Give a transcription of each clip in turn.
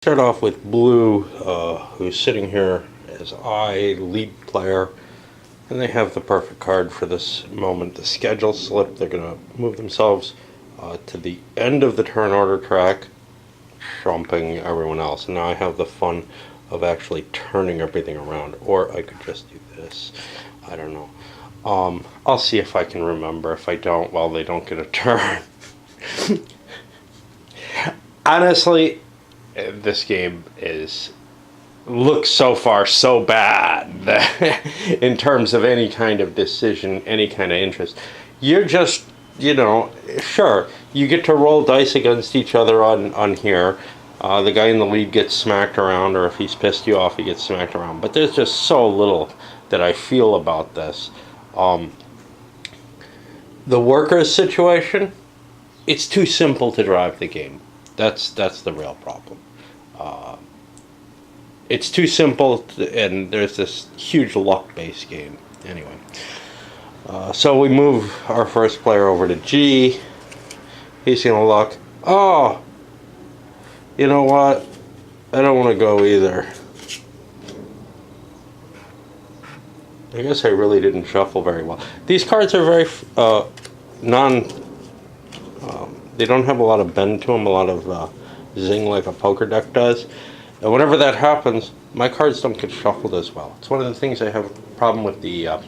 Start off with blue, who's sitting here as lead player, and they have the perfect card for this moment, the schedule slip. They're going to move themselves to the end of the turn order track, trumping everyone else. And now I have the fun of actually turning everything around, or I could just do this. I don't know. I'll see if I can remember. If I don't, well, they don't get a turn. Honestly, this game looks so far so bad that in terms of any kind of decision, any kind of interest. You're just, sure, you get to roll dice against each other on here. The guy in the lead gets smacked around, or if he's pissed you off, he gets smacked around. But there's just so little that I feel about this. The workers situation, it's too simple to drive the game. That's the real problem. It's too simple, and there's this huge luck-based game. Anyway, so we move our first player over to G. He's gonna luck. Oh, you know what? I don't want to go either. I guess I really didn't shuffle very well. These cards are very they don't have a lot of bend to them, a lot of zing like a poker deck does. And whenever that happens, my cards don't get shuffled as well. It's one of the things I have a problem with the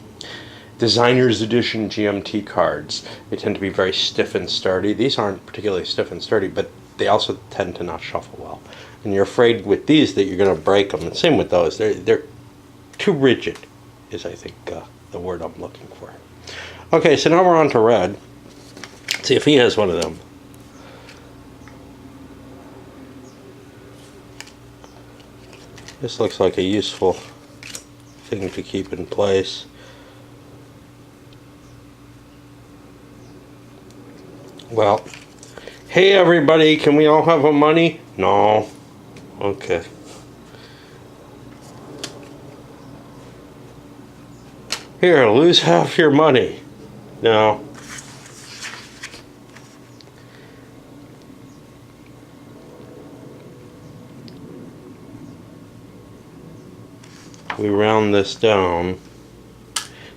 Designer's Edition GMT cards. They tend to be very stiff and sturdy. These aren't particularly stiff and sturdy, but they also tend to not shuffle well. And you're afraid with these that you're going to break them. And same with those. They're too rigid, is I think the word I'm looking for. Okay, so now we're on to red. Let's see if he has one of them. This looks like a useful thing to keep in place. Well, hey everybody, can we all have a money? No. Okay. Here, lose half your money. No. We round this down.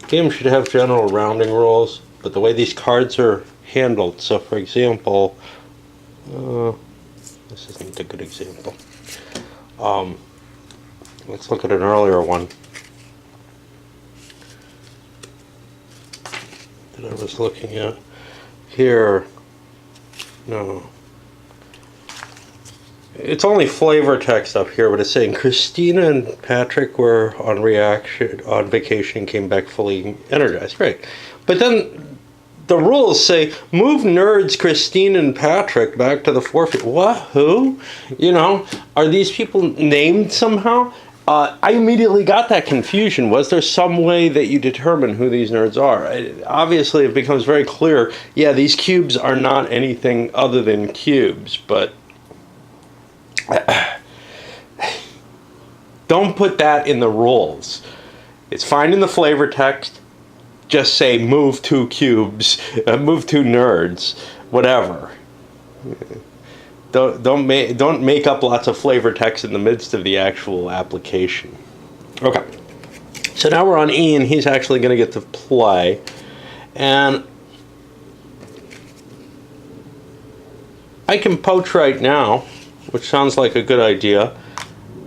Game should have general rounding rules, but the way these cards are handled, so for example, this isn't a good example. Let's look at an earlier one that I was looking at. Here, no. It's only flavor text up here, but it's saying Christina and Patrick were on vacation and came back fully energized. Great. But then the rules say, move nerds Christine and Patrick back to the forefield. What? Who? Are these people named somehow? I immediately got that confusion. Was there some way that you determine who these nerds are? Obviously, it becomes very clear, yeah, these cubes are not anything other than cubes, but don't put that in the rules. It's fine in the flavor text. Just say move two cubes, move two nerds, whatever. Don't make up lots of flavor text in the midst of the actual application. Okay. So now we're on E, and he's actually going to get to play. And I can poach right now, which sounds like a good idea.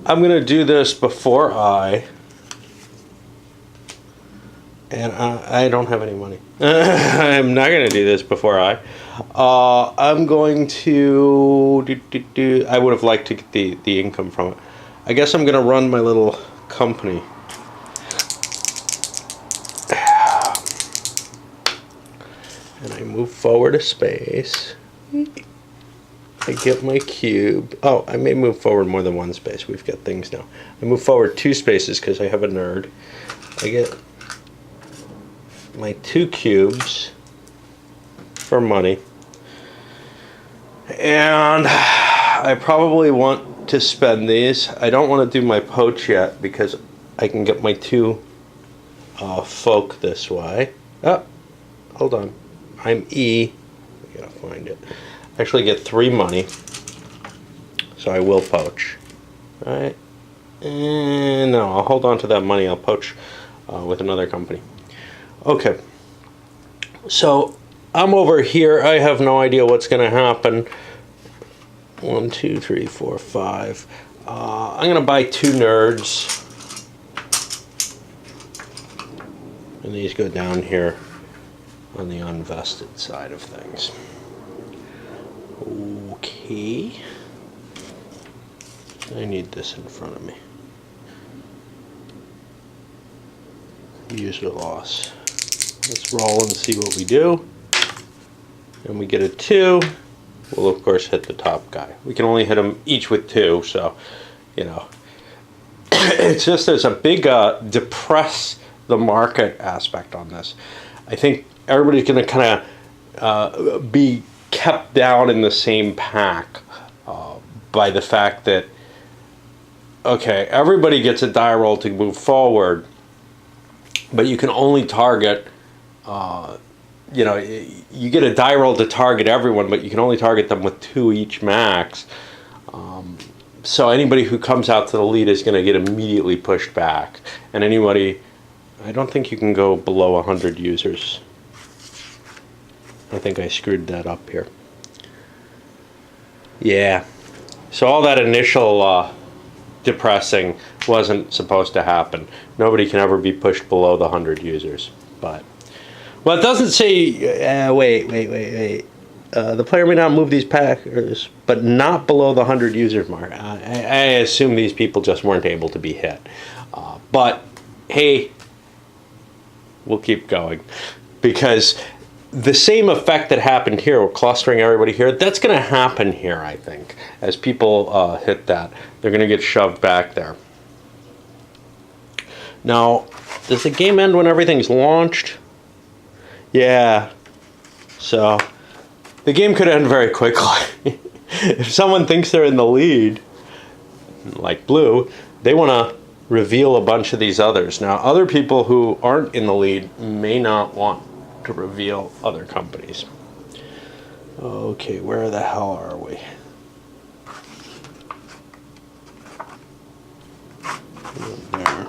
I'm going to do this before and I don't have any money. I'm not going to do this before I'm going to I would have liked to get the income from it. I guess I'm going to run my little company. And I move forward a space. I get my cube. Oh, I may move forward more than one space. We've got things now. I move forward 2 spaces because I have a nerd. I get my 2 cubes for money. And I probably want to spend these. I don't want to do my poach yet because I can get my 2 folk this way. Oh, hold on. I'm E. I gotta find it. I actually get 3 money, so I will poach. right? And no, I'll hold on to that money. I'll poach with another company. Okay. So I'm over here. I have no idea what's going to happen. 1, 2, 3, 4, 5. I'm going to buy 2 nerds. And these go down here on the unvested side of things. Okay. I need this in front of me. User loss. Let's roll and see what we do. And we get a 2. We'll of course hit the top guy. We can only hit them each with 2, so you know. It's just there's a big depress the market aspect on this. I think everybody's going to kind of be kept down in the same pack by the fact that, okay, everybody gets a die roll to move forward, but you can only target, you know, you get a die roll to target everyone, but you can only target them with 2 each max. So anybody who comes out to the lead is going to get immediately pushed back. And anybody, I don't think you can go below 100 users. I think I screwed that up here. Yeah. So all that initial depressing wasn't supposed to happen. Nobody can ever be pushed below the 100 users. But, well, it doesn't say, wait. The player may not move these packers, but not below the 100 user mark. I assume these people just weren't able to be hit. But, hey, we'll keep going. Because the same effect that happened here, we're clustering everybody here, that's going to happen here, I think. As people hit that, they're going to get shoved back there. Now, does the game end when everything's launched? Yeah. So the game could end very quickly. If someone thinks they're in the lead, like blue, they want to reveal a bunch of these others. Now, other people who aren't in the lead may not want to reveal other companies. Okay, where the hell are we? There.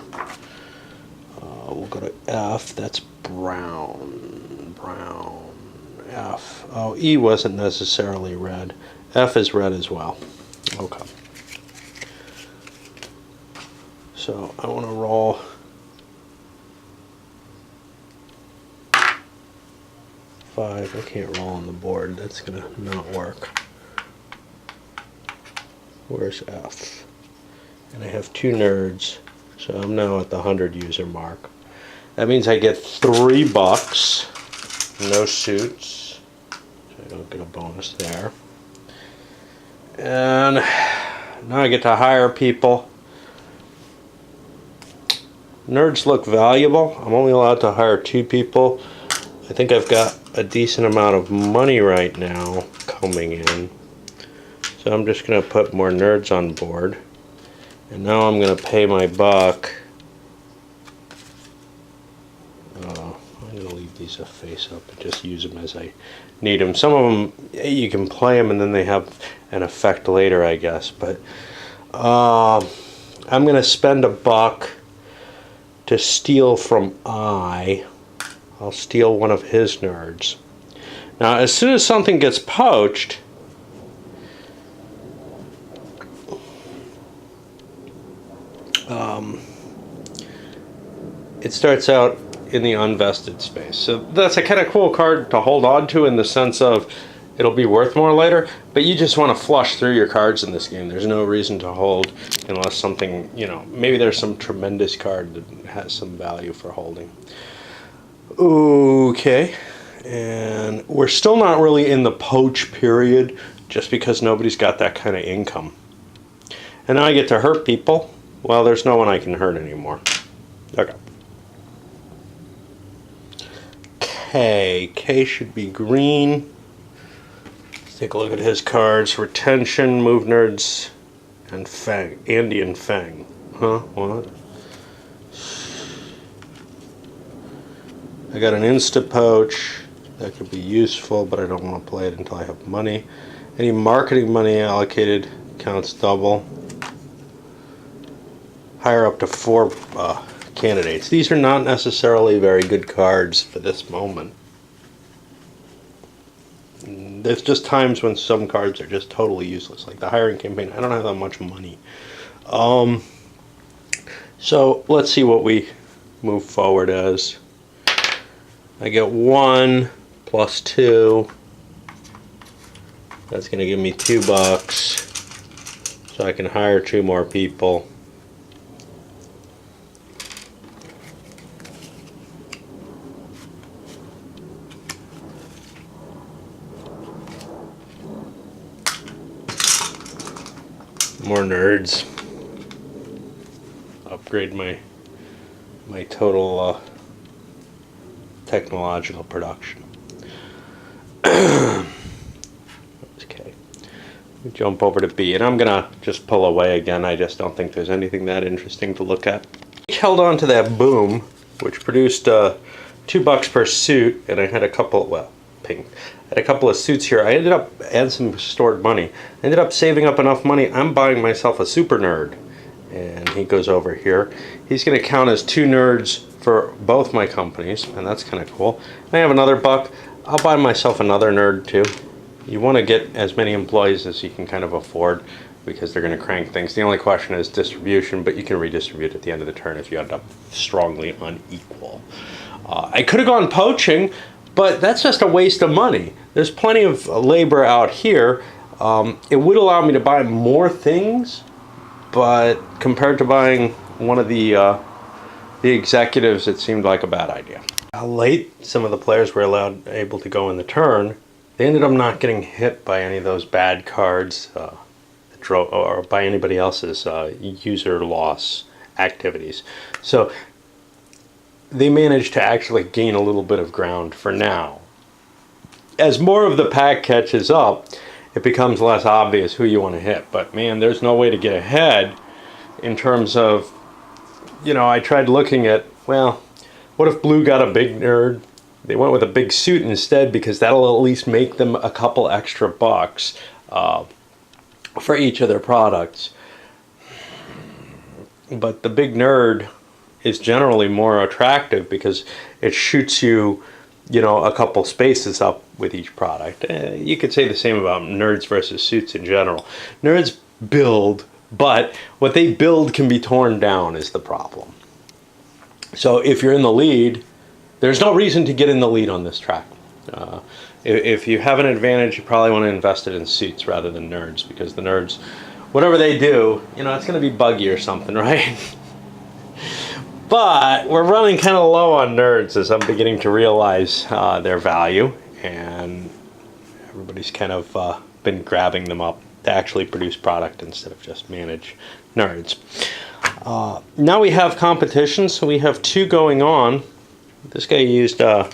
We'll go to F. That's brown. Brown. F. Oh, E wasn't necessarily red. F is red as well. Okay. So I want to roll 5. I can't roll on the board. That's going to not work. Where's F? And I have 2 nerds. So I'm now at the 100 user mark. That means I get $3. No suits. So I don't get a bonus there. And now I get to hire people. Nerds look valuable. I'm only allowed to hire 2 people. I think I've got a decent amount of money right now coming in. So I'm just going to put more nerds on board. And now I'm going to pay my buck. I'm going to leave these a face up and just use them as I need them. Some of them, you can play them and then they have an effect later, I guess. But I'm going to spend a buck to steal from I. I'll steal one of his nerds. Now, as soon as something gets poached, it starts out in the unvested space. So that's a kind of cool card to hold on to in the sense of it'll be worth more later, but you just want to flush through your cards in this game. There's no reason to hold unless something, you know, maybe there's some tremendous card that has some value for holding. Okay, and we're still not really in the poach period just because nobody's got that kind of income. And now I get to hurt people. Well, there's no one I can hurt anymore. Okay. K should be green. Let's take a look at his cards. Retention, move nerds, and Fang. Andy and Fang. Huh? What? I got an Insta Poach. That could be useful, but I don't want to play it until I have money. Any marketing money allocated counts double. hire up to 4 candidates. These are not necessarily very good cards for this moment. There's just times when some cards are just totally useless, like the hiring campaign. I don't have that much money. So let's see what we move forward as. I get 1 plus 2. That's going to give me $2, so I can hire 2 more people. More nerds. Upgrade my total technological production. Okay, we jump over to B, and I'm gonna just pull away again. I just don't think there's anything that interesting to look at. I held on to that boom, which produced $2 per suit, and I had a couple. Well, ping. I had a couple of suits here. I ended up and some stored money. I ended up saving up enough money. I'm buying myself a super nerd, and he goes over here. He's going to count as 2 nerds for both my companies, and that's kind of cool. And I have another $1. I'll buy myself another nerd too. You want to get as many employees as you can kind of afford, because they're going to crank things. The only question is distribution, but you can redistribute at the end of the turn if you end up strongly unequal. I could have gone poaching, but that's just a waste of money. There's plenty of labor out here. It would allow me to buy more things, but compared to buying one of the executives, it seemed like a bad idea. How late some of the players were able to go in the turn, they ended up not getting hit by any of those bad cards or by anybody else's user loss activities. So they managed to actually gain a little bit of ground for now. As more of the pack catches up, it becomes less obvious who you want to hit. But man, there's no way to get ahead in terms of, I tried looking at, well, what if blue got a big nerd? They went with a big suit instead, because that'll at least make them a couple extra bucks for each of their products. But the big nerd is generally more attractive because it shoots you, a couple spaces up with each product. You could say the same about nerds versus suits in general. Nerds build, but what they build can be torn down is the problem. So if you're in the lead, there's no reason to get in the lead on this track. If you have an advantage, you probably want to invest it in suits rather than nerds, because the nerds, whatever they do, it's going to be buggy or something, right? But we're running kind of low on nerds as I'm beginning to realize their value, and everybody's kind of been grabbing them up to actually produce product instead of just manage nerds. Now we have competition, so we have 2 going on. This guy used a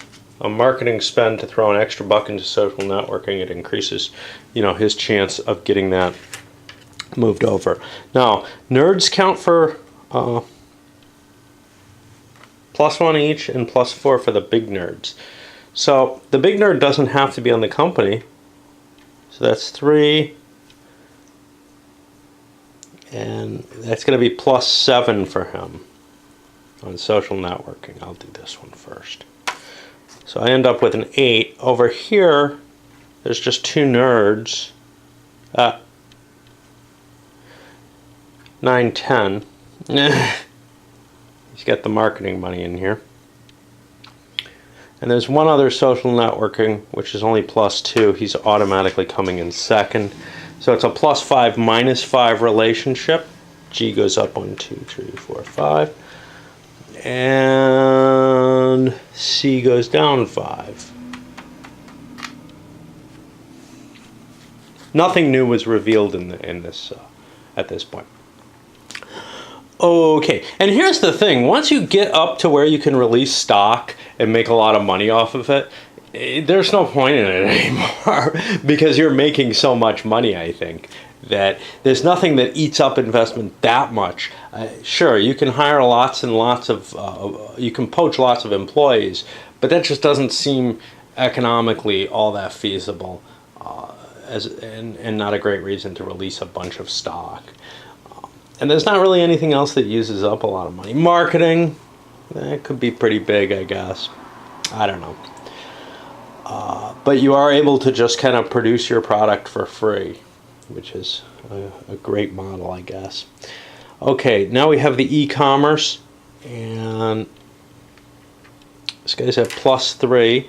marketing spend to throw an extra $1 into social networking. It increases, his chance of getting that moved over. Now, nerds count for +1 each and +4 for the big nerds. So the big nerd doesn't have to be on the company. So that's 3. And that's going to be +7 for him on social networking. I'll do this one first. So I end up with an 8. Over here, there's just 2 nerds. 9, 10. He's got the marketing money in here. And there's one other social networking, which is only +2. He's automatically coming in second. So it's a +5 -5 relationship. G goes up 1, 2, 3, 4, 5. And C goes down 5. Nothing new was revealed in this at this point. Okay, and here's the thing. Once you get up to where you can release stock and make a lot of money off of it, there's no point in it anymore because you're making so much money, I think, that there's nothing that eats up investment that much. Sure, you can hire lots and lots of, you can poach lots of employees, but that just doesn't seem economically all that feasible and not a great reason to release a bunch of stock. And there's not really anything else that uses up a lot of money. Marketing, it could be pretty big, I guess. I don't know. But you are able to just kind of produce your product for free, which is a great model, I guess. Okay, now we have the e-commerce, and this guy's at +3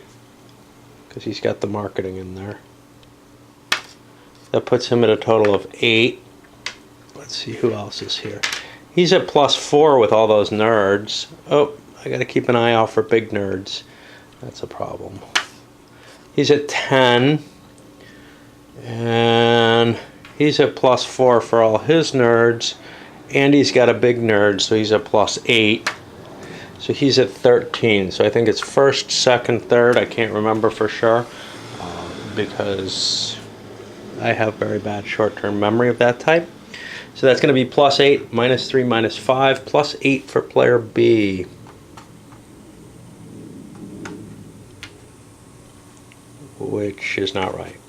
because he's got the marketing in there. That puts him at a total of 8. Let's see who else is here. He's at +4 with all those nerds. Oh, I gotta keep an eye out for big nerds. That's a problem. He's at 10. And he's at +4 for all his nerds. And he's got a big nerd, so he's at +8. So he's at 13. So I think it's first, second, third. I can't remember for sure because I have very bad short-term memory of that type. So that's going to be +8, -3, -5, +8 for player B. Which is not right.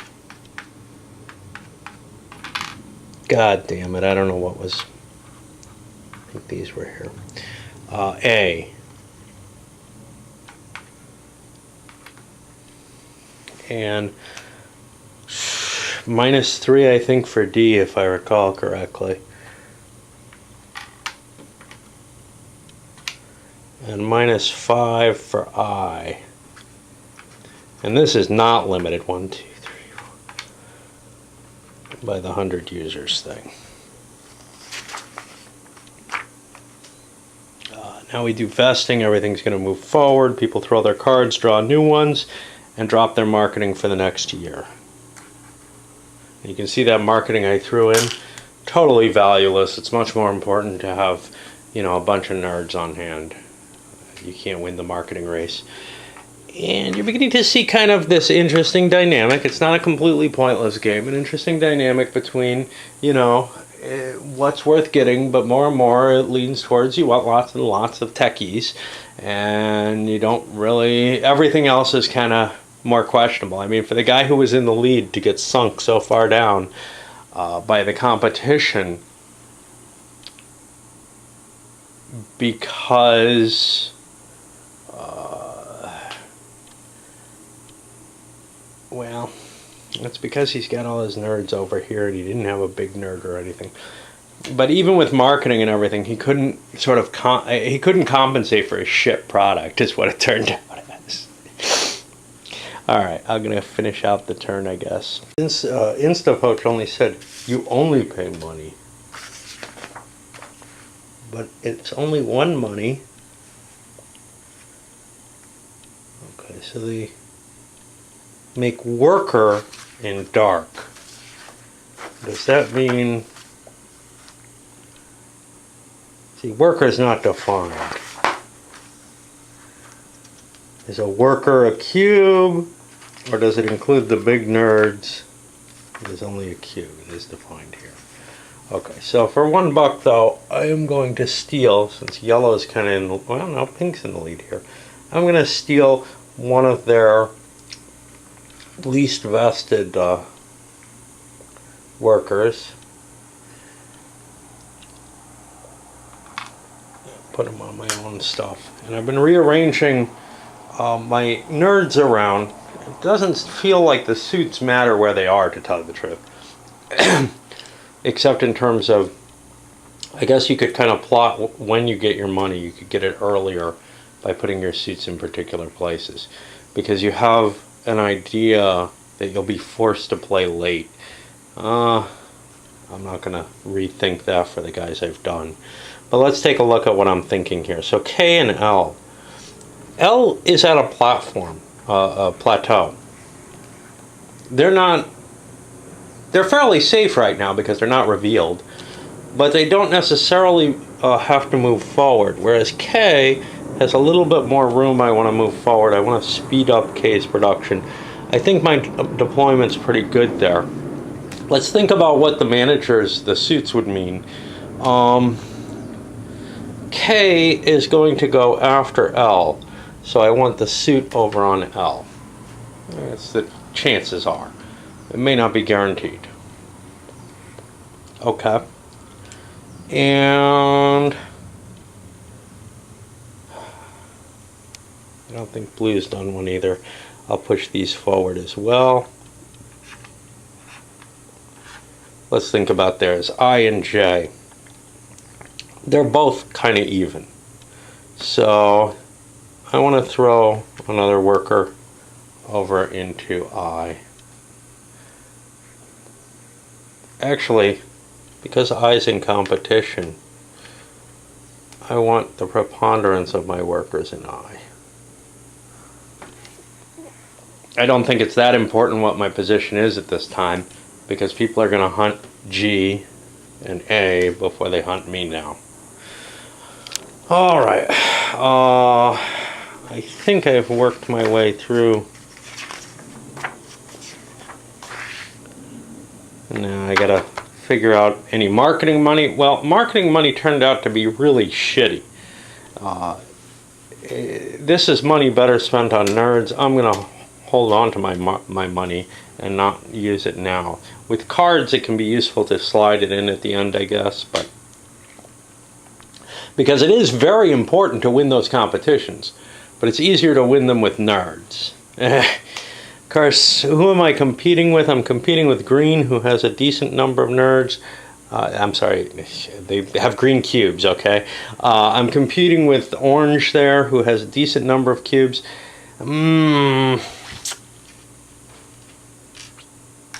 God damn it, I don't know what was... I think these were here. A. And -3, I think, for D, if I recall correctly. And -5 for I. And this is not limited, 1, 2, 3, 4, by the 100 users thing. Now we do vesting, everything's going to move forward. People throw their cards, draw new ones, and drop their marketing for the next year. And you can see that marketing I threw in, totally valueless. It's much more important to have, you know, a bunch of nerds on hand. You can't win the marketing race. And you're beginning to see kind of this interesting dynamic. It's not a completely pointless game. An interesting dynamic between, you know, what's worth getting, but more and more it leans towards you want lots and lots of techies. And you don't really... Everything else is kind of more questionable. I mean, for the guy who was in the lead to get sunk so far down by the competition because... well, it's because he's got all his nerds over here and he didn't have a big nerd or anything. But even with marketing and everything, he couldn't sort of he couldn't compensate for his shit product, is what it turned out as. All right, I'm gonna finish out the turn, I guess. Since Instapoach only said you only pay money, but it's only one money. Okay, so the make worker in dark. Does that mean... See, worker is not defined. Is a worker a cube, or does it include the big nerds? It is only a cube. It is defined here. Okay, so for $1 though, I am going to steal, since yellow is kind of in the... Well, no, pink's in the lead here. I'm going to steal one of their least vested workers. Put them on my own stuff. And I've been rearranging my nerds around. It doesn't feel like the suits matter where they are, to tell you the truth. Except in terms of, I guess you could kind of plot when you get your money. You could get it earlier by putting your suits in particular places. Because you have an idea that you'll be forced to play late. I'm not going to rethink that for the guys I've done. But let's take a look at what I'm thinking here. So K and L. L is at a platform, a plateau. They're fairly safe right now because they're not revealed. But they don't necessarily have to move forward. Whereas K has a little bit more room. I want to move forward. I want to speed up K's production. I think my deployment's pretty good there. Let's think about what the managers, the suits, would mean. K is going to go after L, so I want the suit over on L. That's the chances are. It may not be guaranteed. Okay. And I don't think blue's done one either. I'll push these forward as well. Let's think about theirs. I and J. They're both kind of even. So I want to throw another worker over into I. Actually, because I's in competition, I want the preponderance of my workers in I. I don't think it's that important what my position is at this time, because people are going to hunt G and A before they hunt me now. Alright, I think I've worked my way through. Now I gotta figure out any marketing money. Well, marketing money turned out to be really shitty. This is money better spent on nerds. I'm gonna hold on to my money and not use it now. With cards, it can be useful to slide it in at the end, I guess, but because it is very important to win those competitions, but it's easier to win them with nerds. Of course, who am I competing with? I'm competing with green, who has a decent number of nerds. I'm sorry, they have green cubes, okay? I'm competing with orange there, who has a decent number of cubes. Alright,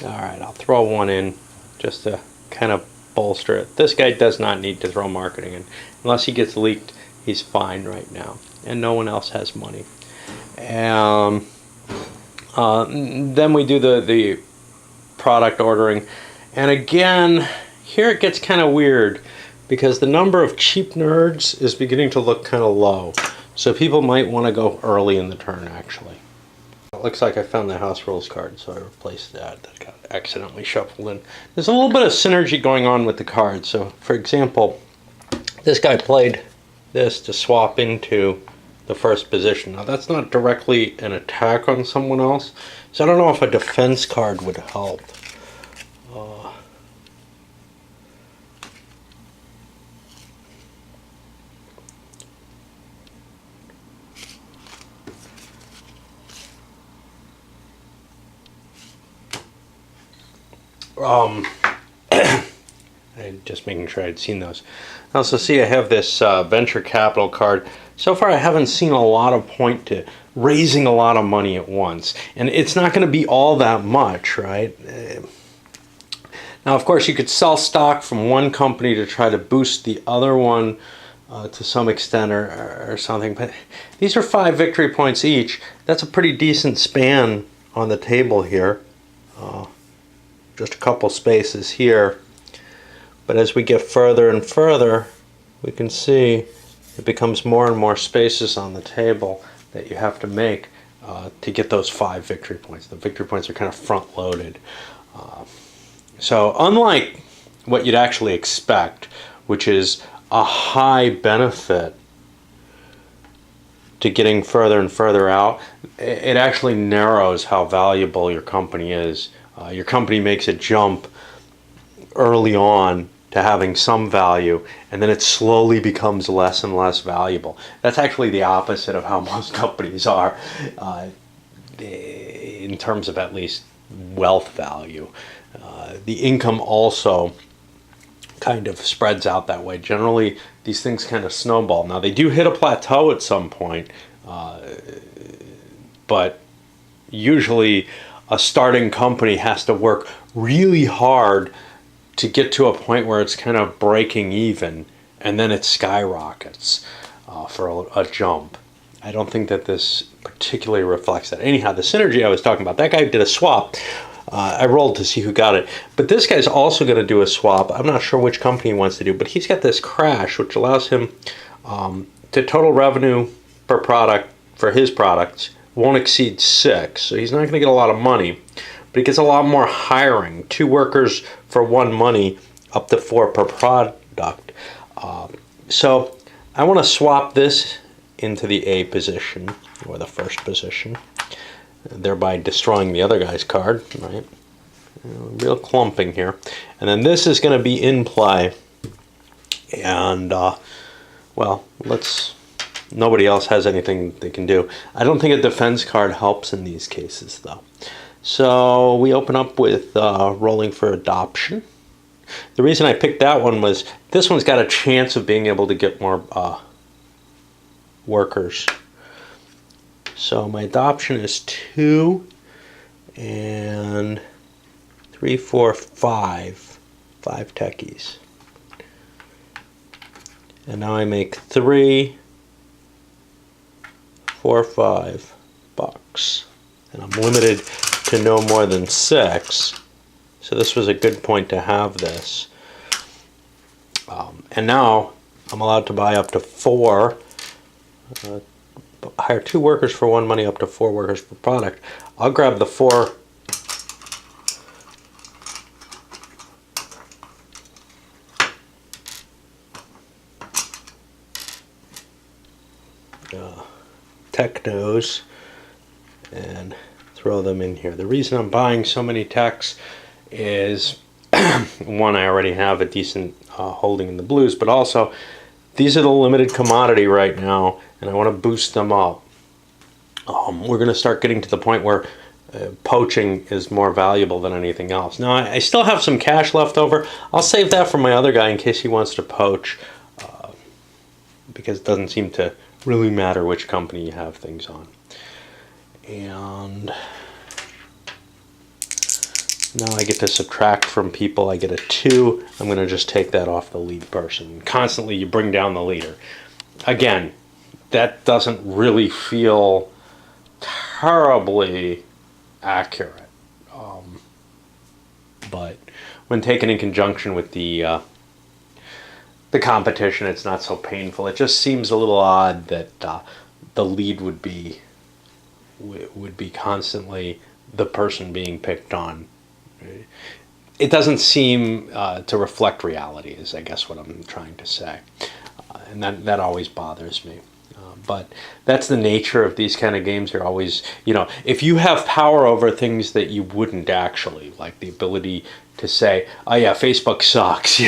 I'll throw one in just to kind of bolster it. This guy does not need to throw marketing in. Unless he gets leaked, he's fine right now. And no one else has money. Then we do the product ordering. And again, here it gets kind of weird, because the number of cheap nerds is beginning to look kind of low. So people might want to go early in the turn, actually. It looks like I found the house rules card, so I replaced that. That got accidentally shuffled in. There's a little bit of synergy going on with the cards. So, for example, this guy played this to swap into the first position. Now, that's not directly an attack on someone else, so I don't know if a defense card would help. I'm just making sure I'd seen those. Also, see, I have this venture capital card. So far, I haven't seen a lot of point to raising a lot of money at once, and it's not going to be all that much, right? Now, of course, you could sell stock from one company to try to boost the other one to some extent, or something. But these are 5 victory points each. That's a pretty decent span on the table here. Just a couple spaces here. But as we get further and further, we can see it becomes more and more spaces on the table that you have to make to get those 5 victory points. The victory points are kind of front-loaded. So unlike what you'd actually expect, which is a high benefit to getting further and further out, it actually narrows how valuable your company is. Your company makes a jump early on to having some value, and then it slowly becomes less and less valuable. That's actually the opposite of how most companies are in terms of at least wealth value. The income also kind of spreads out that way. Generally, these things kind of snowball. Now, they do hit a plateau at some point, but usually a starting company has to work really hard to get to a point where it's kind of breaking even, and then it skyrockets for a jump. I don't think that this particularly reflects that. Anyhow, the synergy I was talking about, that guy did a swap. I rolled to see who got it. But this guy's also going to do a swap. I'm not sure which company he wants to do, but he's got this crash, which allows him to total revenue per product for his products won't exceed 6. So he's not going to get a lot of money, but he gets a lot more hiring. 2 workers for 1 money, up to 4 per product. So I want to swap this into the A position, or the first position, thereby destroying the other guy's card, right? Real clumping here. And then this is going to be in play And, well, nobody else has anything they can do. I don't think a defense card helps in these cases, though. So we open up with Rolling for Adoption. The reason I picked that one was this one's got a chance of being able to get more workers. So my adoption is 2 and 3, 4, 5. 5 techies. And now I make 3, 4, 5 bucks. And I'm limited to no more than 6. So this was a good point to have this. And now I'm allowed to buy up to 4, hire 2 workers for 1 money, up to 4 workers per product. I'll grab the 4 technos and throw them in here. The reason I'm buying so many techs is one, I already have a decent holding in the blues, but also these are the limited commodity right now, and I want to boost them up. We're going to start getting to the point where poaching is more valuable than anything else. Now, I still have some cash left over. I'll save that for my other guy in case he wants to poach, because it doesn't seem to really matter which company you have things on. And now I get to subtract from people. I get a 2. I'm going to just take that off the lead person. Constantly you bring down the leader. Again, that doesn't really feel terribly accurate. But when taken in conjunction with the competition, it's not so painful. It just seems a little odd that the lead would be constantly the person being picked on. It doesn't seem to reflect reality, is I guess what I'm trying to say. And that always bothers me. But that's the nature of these kind of games. You're always, if you have power over things that you wouldn't actually, like the ability to say, oh yeah, Facebook sucks,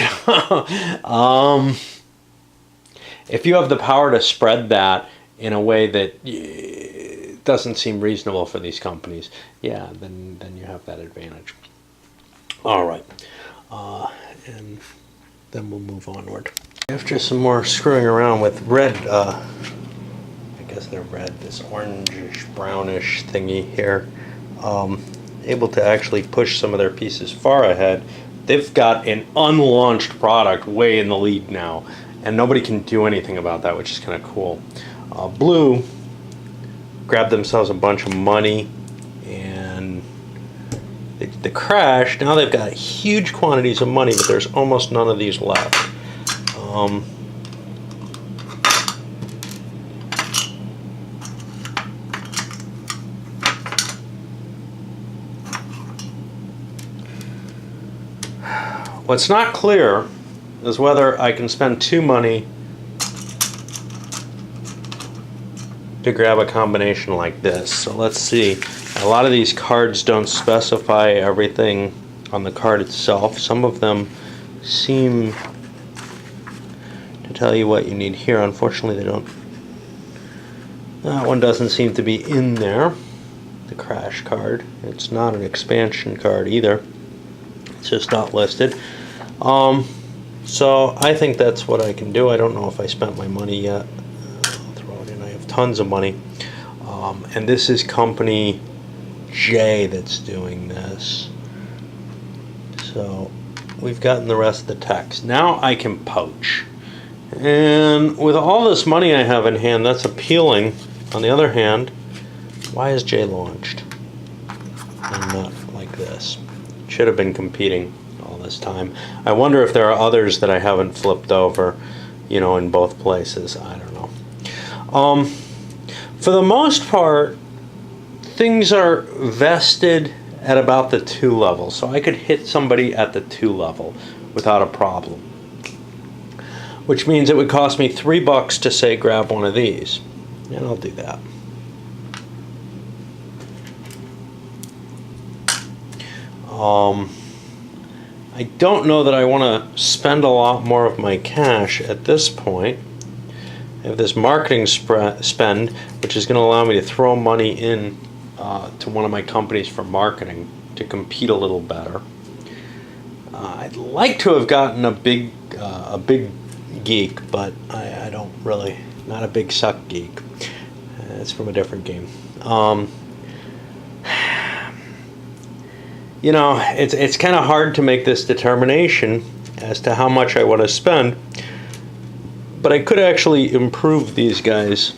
if you have the power to spread that in a way that doesn't seem reasonable for these companies, yeah, then you have that advantage. All right, and then we'll move onward. After some more screwing around with red, I guess they're red, this orangish, brownish thingy here, able to actually push some of their pieces far ahead. They've got an unlaunched product way in the lead now, and nobody can do anything about that, which is kind of cool. Blue grabbed themselves a bunch of money, and they crashed. Now they've got huge quantities of money, but there's almost none of these left. What's not clear is whether I can spend 2 money to grab a combination like this. So let's see. A lot of these cards don't specify everything on the card itself. Some of them seem to tell you what you need here. Unfortunately, they don't. That one doesn't seem to be in there, the crash card. It's not an expansion card either. It's just not listed. So I think that's what I can do. I don't know if I spent my money yet. I'll throw it in. I have tons of money. And this is company J that's doing this. So we've gotten the rest of the text. Now I can poach. And with all this money I have in hand, that's appealing. On the other hand, why is J launched? And not like this. Should have been competing all this time. I wonder if there are others that I haven't flipped over, in both places. I don't know. For the most part, things are vested at about the 2 level. So I could hit somebody at the 2 level without a problem. Which means it would cost me $3 to say grab one of these. And I'll do that. I don't know that I want to spend a lot more of my cash at this point. I have this marketing spend, which is going to allow me to throw money in to one of my companies for marketing to compete a little better. I'd like to have gotten a big geek, but I don't really, not a big suck geek. It's from a different game. You know, it's kind of hard to make this determination as to how much I want to spend, but I could actually improve these guys,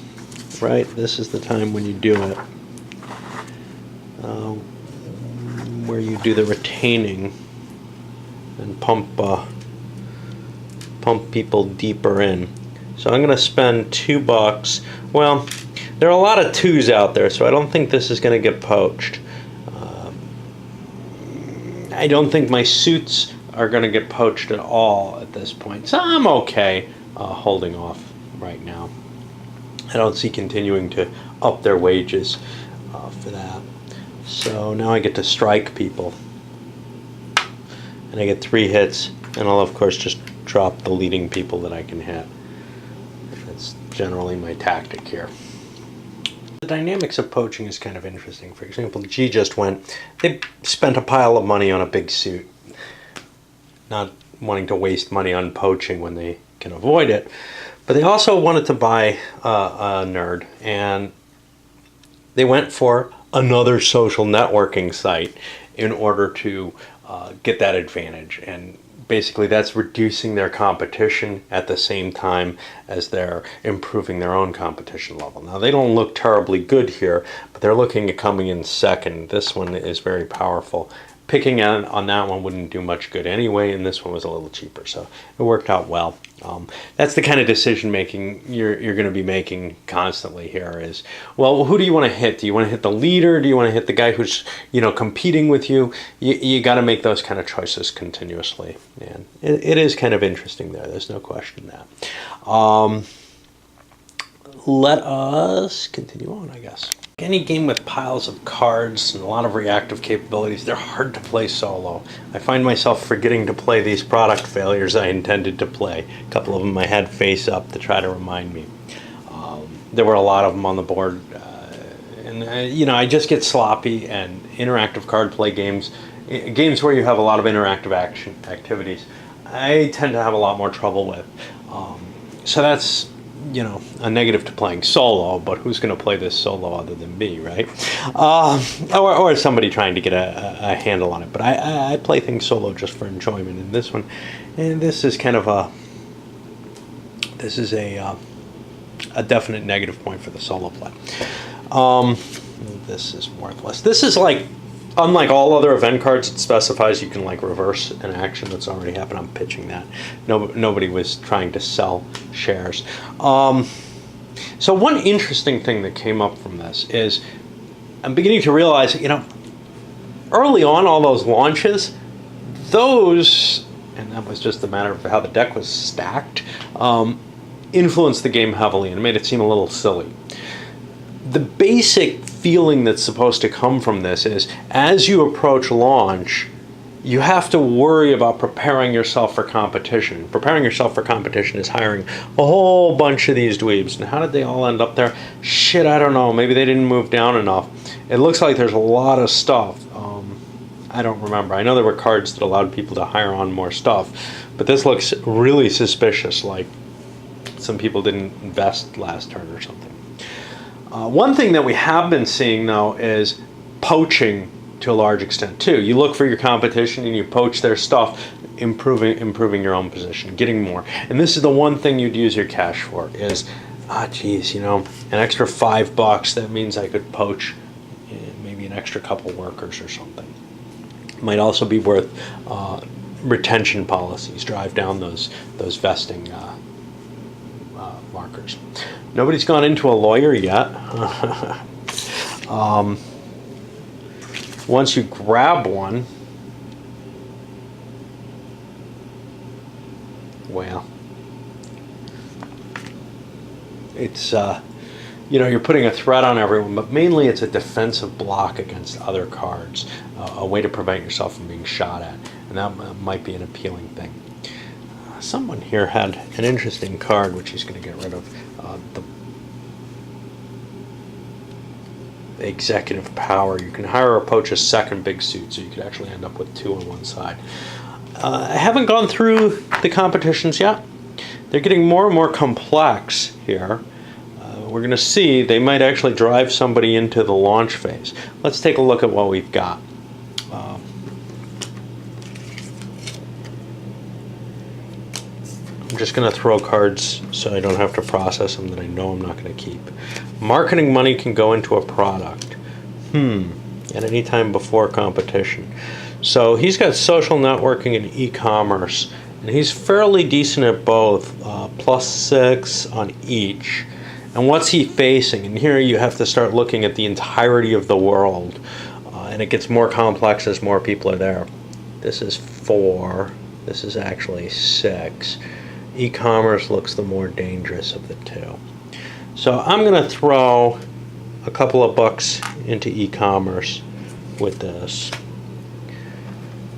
right? This is the time when you do it, where you do the retaining and pump people deeper in. So I'm going to spend $2. Well, there are a lot of 2s out there, so I don't think this is going to get poached. I don't think my suits are going to get poached at all at this point, so I'm okay holding off right now. I don't see continuing to up their wages for that. So now I get to strike people, and I get 3 hits, and I'll of course just drop the leading people that I can hit. That's generally my tactic here. The dynamics of poaching is kind of interesting. For example, G just went, they spent a pile of money on a big suit, not wanting to waste money on poaching when they can avoid it, but they also wanted to buy a nerd, and they went for another social networking site in order to get that advantage. And basically that's reducing their competition at the same time as they're improving their own competition level. Now they don't look terribly good here, but they're looking at coming in second. This one is very powerful. Picking on that one wouldn't do much good anyway, and this one was a little cheaper, so it worked out well. That's the kind of decision making you're going to be making constantly here is, well, who do you want to hit? Do you want to hit the leader? Do you want to hit the guy who's, you know, competing with you? You got to make those kind of choices continuously, and it is kind of interesting there. There's no question that. Let us continue on, I guess. Any game with piles of cards and a lot of reactive capabilities, they're hard to play solo. I find myself forgetting to play these product failures I intended to play. A couple of them I had face up to try to remind me. There were a lot of them on the board, and you know, I just get sloppy, and interactive card play games where you have a lot of interactive activities, I tend to have a lot more trouble with. So that's, you know, a negative to playing solo, but who's going to play this solo other than me, right? Or somebody trying to get a handle on it. But I play things solo just for enjoyment in this one. And this is kind of a definite negative point for the solo play. This is worthless. This is like, unlike all other event cards, it specifies you can like reverse an action that's already happened. I'm pitching that. Nobody was trying to sell shares. So one interesting thing that came up from this is I'm beginning to realize, you know, early on, all those launches, and that was just a matter of how the deck was stacked, influenced the game heavily and made it seem a little silly. The basic feeling that's supposed to come from this is, as you approach launch, you have to worry about preparing yourself for competition. Preparing yourself for competition is hiring a whole bunch of these dweebs. And how did they all end up there? Shit, I don't know. Maybe they didn't move down enough. It looks like there's a lot of stuff. I don't remember. I know there were cards that allowed people to hire on more stuff, but this looks really suspicious, like some people didn't invest last turn or something. One thing that we have been seeing, though, is poaching to a large extent, too. You look for your competition and you poach their stuff, improving your own position, getting more. And this is the one thing you'd use your cash for is, geez, you know, an extra $5, that means I could poach maybe an extra couple workers or something. Might also be worth retention policies, drive down those vesting markers. Nobody's gone into a lawyer yet. Once you grab one, well, it's you know, you're putting a threat on everyone, but mainly it's a defensive block against other cards, a way to prevent yourself from being shot at. and that might be an appealing thing. Someone here had an interesting card, which he's going to get rid of. The executive power. You can hire or poach a second big suit, so you could actually end up with two on one side. I haven't gone through the competitions yet. They're getting more and more complex here. We're going to see they might actually drive somebody into the launch phase. Let's take a look at what we've got. I'm just going to throw cards so I don't have to process them that I know I'm not going to keep. Marketing money can go into a product. At any time before competition. So he's got social networking and e-commerce, and he's fairly decent at both, +6 on each. And what's he facing? And here you have to start looking at the entirety of the world, and it gets more complex as more people are there. This is 4. This is actually 6. E-commerce looks the more dangerous of the two. So I'm going to throw a couple of bucks into e-commerce with this.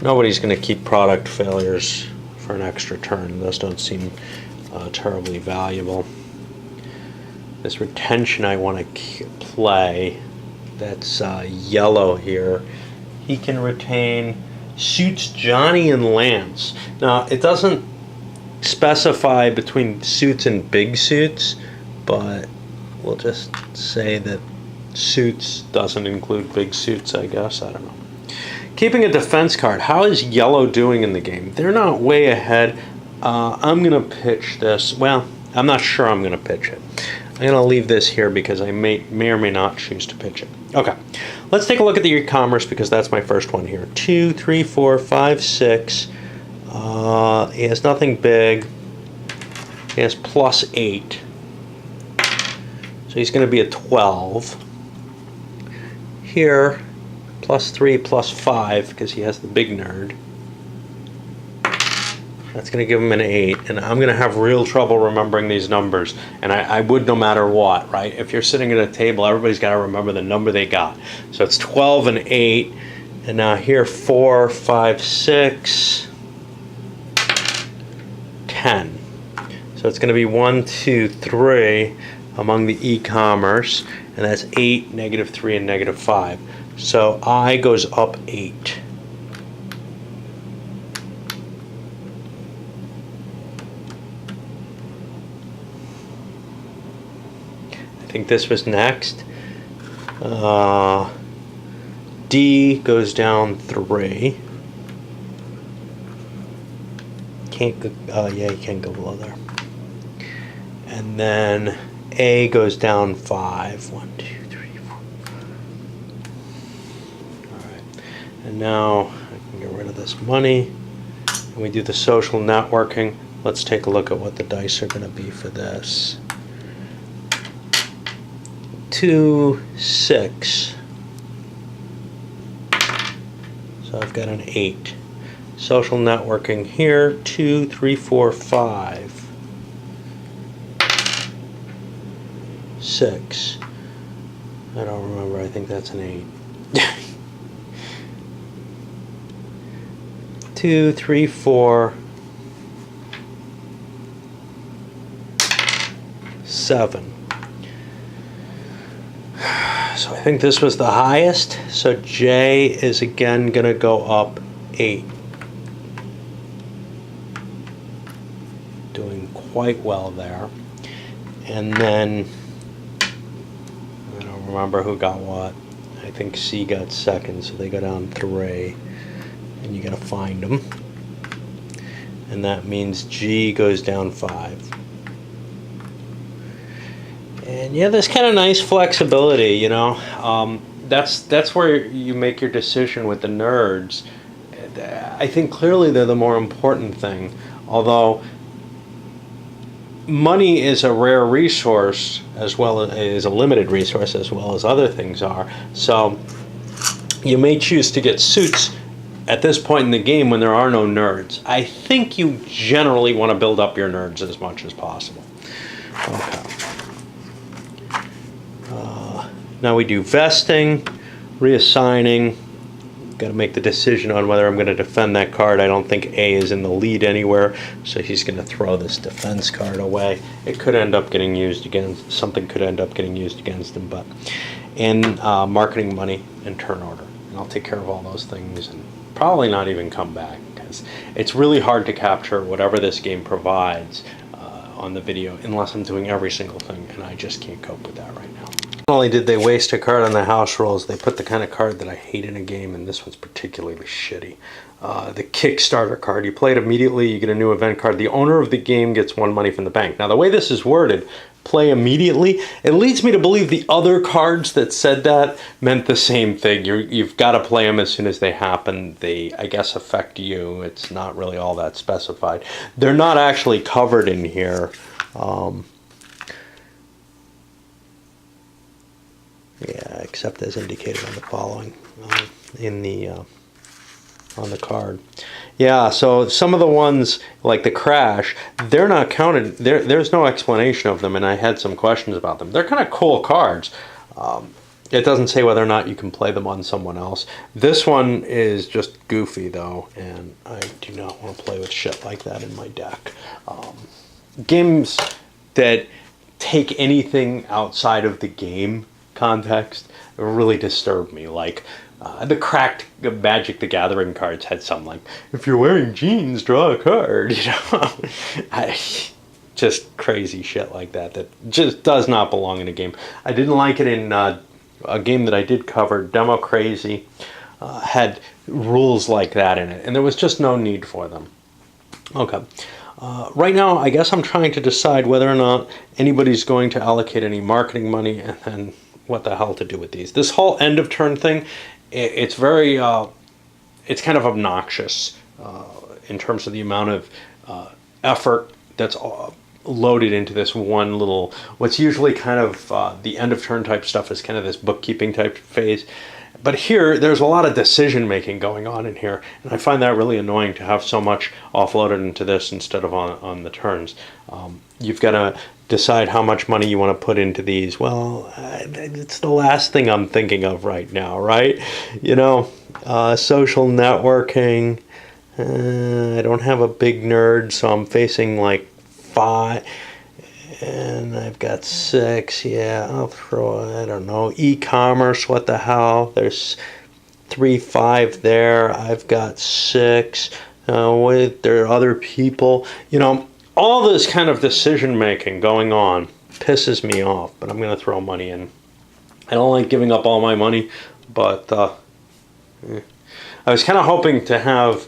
Nobody's going to keep product failures for an extra turn. Those don't seem terribly valuable. This retention I want to play, that's yellow here. He can retain suits Johnny and Lance. Now, it doesn't specify between suits and big suits, but we'll just say that suits doesn't include big suits, I guess. I don't know. Keeping a defense card. How is yellow doing in the game? They're not way ahead. I'm going to pitch this. Well, I'm not sure I'm going to pitch it. I'm going to leave this here because I may or may not choose to pitch it. Okay, let's take a look at the e-commerce because that's my first one here. 2, 3, 4, 5, 6. He has nothing big. He has +8. So he's going to be a 12. Here, +3, +5 because he has the big nerd. That's going to give him an 8, and I'm going to have real trouble remembering these numbers, and I would no matter what, right? If you're sitting at a table, everybody's got to remember the number they got. So it's 12 and 8, and now here 4, 5, 6, 10. So it's going to be 1, 2, 3 among the e-commerce, and that's 8, -3, and -5. So I goes up 8. I think this was next. D goes down 3. Can't go, yeah, you can't go below there. And then A goes down 5. 1, 2, 3, 4. Alright. And now I can get rid of this money. And we do the social networking. Let's take a look at what the dice are going to be for this. 2, 6. So I've got an 8. Social networking here, 2, 3, 4, 5. 6. I don't remember, I think that's an 8. 2, 3, 4, 7. So I think this was the highest. So J is again going to go up 8. Doing quite well there. And then, I don't remember who got what. I think C got second, so they go down 3. And you got to find them. And that means G goes down 5. And yeah, there's kind of nice flexibility, you know. That's where you make your decision with the nerds. I think clearly they're the more important thing. Although money is a rare resource as well as a limited resource as well as other things are. So you may choose to get suits at this point in the game when there are no nerds. I think you generally want to build up your nerds as much as possible. Okay. Now we do vesting, reassigning, got to make the decision on whether I'm going to defend that card. I don't think A is in the lead anywhere, so he's going to throw this defense card away. It could end up getting used against, something could end up getting used against him, but in marketing money and turn order. And I'll take care of all those things and probably not even come back, because it's really hard to capture whatever this game provides on the video unless I'm doing every single thing, and I just can't cope with that right now. Not only did they waste a card on the house rolls, they put the kind of card that I hate in a game, and this one's particularly shitty. The Kickstarter card. You play it immediately, you get a new event card. The owner of the game gets 1 money from the bank. Now, the way this is worded, play immediately, it leads me to believe the other cards that said that meant the same thing. You've got to play them as soon as they happen. They, I guess, affect you. It's not really all that specified. They're not actually covered in here. Yeah, except as indicated on the following, on the card. Yeah, so some of the ones, like the Crash, they're not counted. There's no explanation of them, and I had some questions about them. They're kind of cool cards. It doesn't say whether or not you can play them on someone else. This one is just goofy, though, and I do not want to play with shit like that in my deck. Games that take anything outside of the game context really disturb me. Like the cracked Magic the Gathering cards had some like, if you're wearing jeans, draw a card. You know, just crazy shit like that just does not belong in a game. I didn't like it in a game that I did cover, Demo Crazy, had rules like that in it, and there was just no need for them. Okay. Right now, I guess I'm trying to decide whether or not anybody's going to allocate any marketing money, and then what the hell to do with these. This whole end of turn thing, it's very, it's kind of obnoxious in terms of the amount of effort that's loaded into this one little, what's usually kind of the end of turn type stuff is kind of this bookkeeping type phase. But here, there's a lot of decision making going on in here, and I find that really annoying to have so much offloaded into this instead of on the turns. You've got to decide how much money you want to put into these. Well, it's the last thing I'm thinking of right now, right? You know, social networking. I don't have a big nerd, so I'm facing like 5. And I've got 6, yeah, I'll throw, I don't know, e-commerce, what the hell, there's 3, 5 there, I've got 6, there are other people, you know, all this kind of decision making going on pisses me off, but I'm going to throw money in. I don't like giving up all my money, but I was kind of hoping to have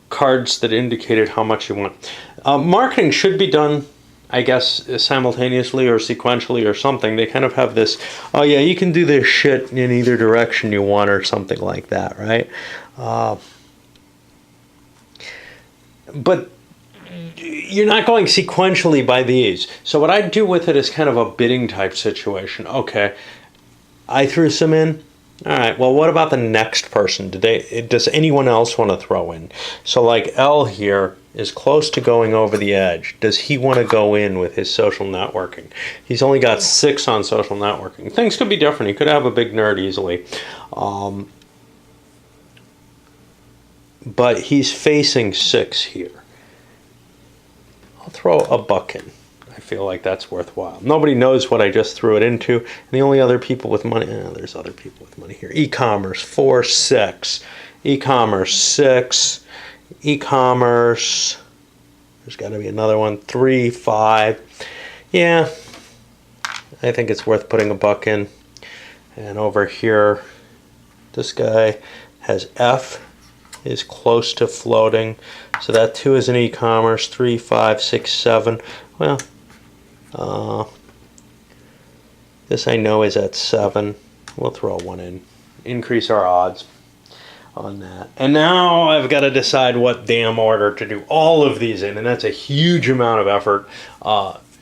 cards that indicated how much you want. Marketing should be done, I guess, simultaneously or sequentially or something. They kind of have this, oh yeah, you can do this shit in either direction you want or something like that, right? But you're not going sequentially by these. So what I do with it is kind of a bidding type situation. Okay, I threw some in. All right, well, what about the next person? Does anyone else want to throw in? So like L here is close to going over the edge. Does he want to go in with his social networking? He's only got 6 on social networking. Things could be different. He could have a big nerd easily. But he's facing 6 here. I'll throw a buck in. I feel like that's worthwhile. Nobody knows what I just threw it into. And the only other people with money, there's other people with money here. E-commerce, 4, 6. E-commerce, 6. E-commerce, there's got to be another one, 3, 5. Yeah, I think it's worth putting a buck in. And over here, this guy has F, is close to floating. So that 2 is an e-commerce, 3, 5, 6, 7. Well, this I know is at 7. We'll throw 1 in. Increase our odds on that. And now I've got to decide what damn order to do all of these in, and that's a huge amount of effort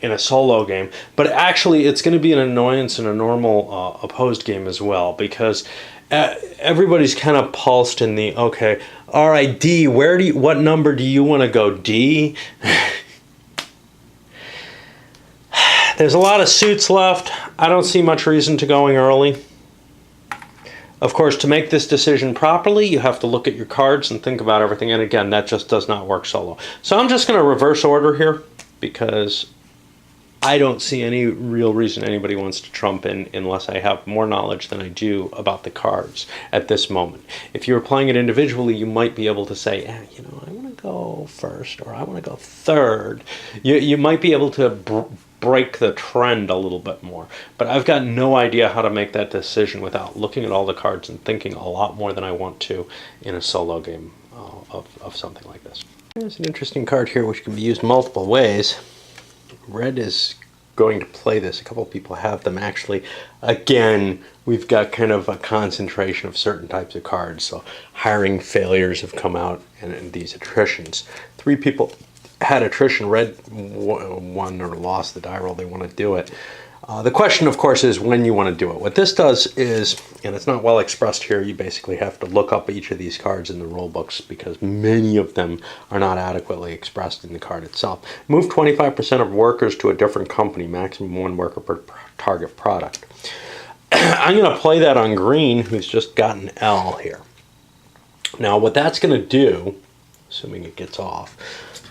in a solo game. But actually, it's going to be an annoyance in a normal opposed game as well, because everybody's kind of pulsed in the, okay, all right, D, what number do you want to go, D? There's a lot of suits left. I don't see much reason to going early. Of course, to make this decision properly, you have to look at your cards and think about everything. And again, that just does not work solo. So I'm just going to reverse order here because I don't see any real reason anybody wants to trump in unless I have more knowledge than I do about the cards at this moment. If you were playing it individually, you might be able to say, you know, I want to go first or I want to go third. You might be able to break the trend a little bit more. But I've got no idea how to make that decision without looking at all the cards and thinking a lot more than I want to in a solo game of something like this. There's an interesting card here which can be used multiple ways. Red is going to play this. A couple of people have them actually. Again, we've got kind of a concentration of certain types of cards. So hiring failures have come out and these attritions. 3 people had attrition. Red won or lost the die roll. They want to do it. The question, of course, is when you want to do it. What this does is, and it's not well expressed here, you basically have to look up each of these cards in the rule books because many of them are not adequately expressed in the card itself. Move 25% of workers to a different company, maximum 1 worker per target product. I'm going to play that on green, who's just got an L here. Now, what that's going to do, assuming it gets off,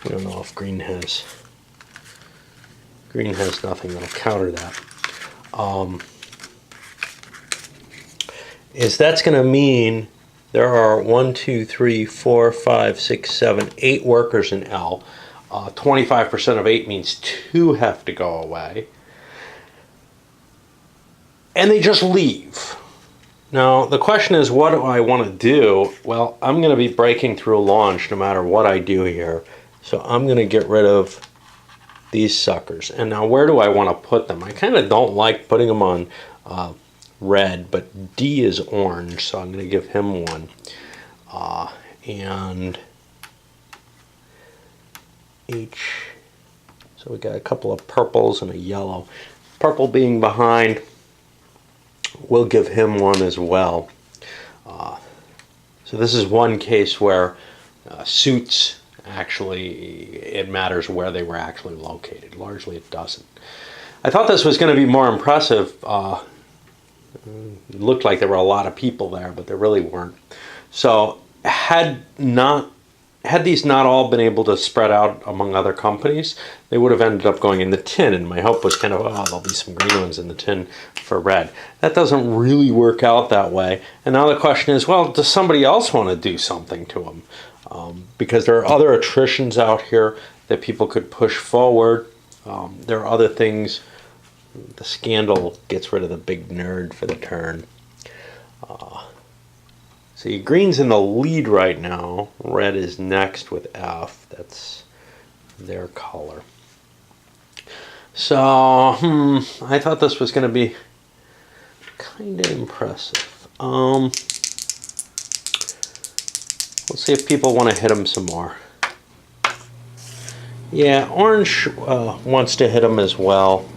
we don't know if green has nothing that'll counter that. Is that's going to mean there are 1, 2, 3, 4, 5, 6, 7, 8 workers in L. 25% of 8 means 2 have to go away. And they just leave. Now, the question is, what do I want to do? Well, I'm going to be breaking through a launch no matter what I do here. So I'm going to get rid of these suckers. And now where do I want to put them? I kind of don't like putting them on red, but D is orange, so I'm going to give him 1. And H, so we got a couple of purples and a yellow. Purple being behind, we'll give him 1 as well. So this is one case where suits, actually, it matters where they were actually located. Largely it doesn't. I thought this was going to be more impressive. It looked like there were a lot of people there, but there really weren't. So had these not all been able to spread out among other companies, they would have ended up going in the tin. And my hope was kind of, oh, there'll be some green ones in the tin for red. That doesn't really work out that way. And now the question is, well, does somebody else want to do something to them? Because there are other attritions out here that people could push forward. There are other things. The scandal gets rid of the big nerd for the turn. See, green's in the lead right now. Red is next with F. That's their color. So, I thought this was going to be kind of impressive. Let's see if people want to hit him some more. Yeah, orange wants to hit him as well.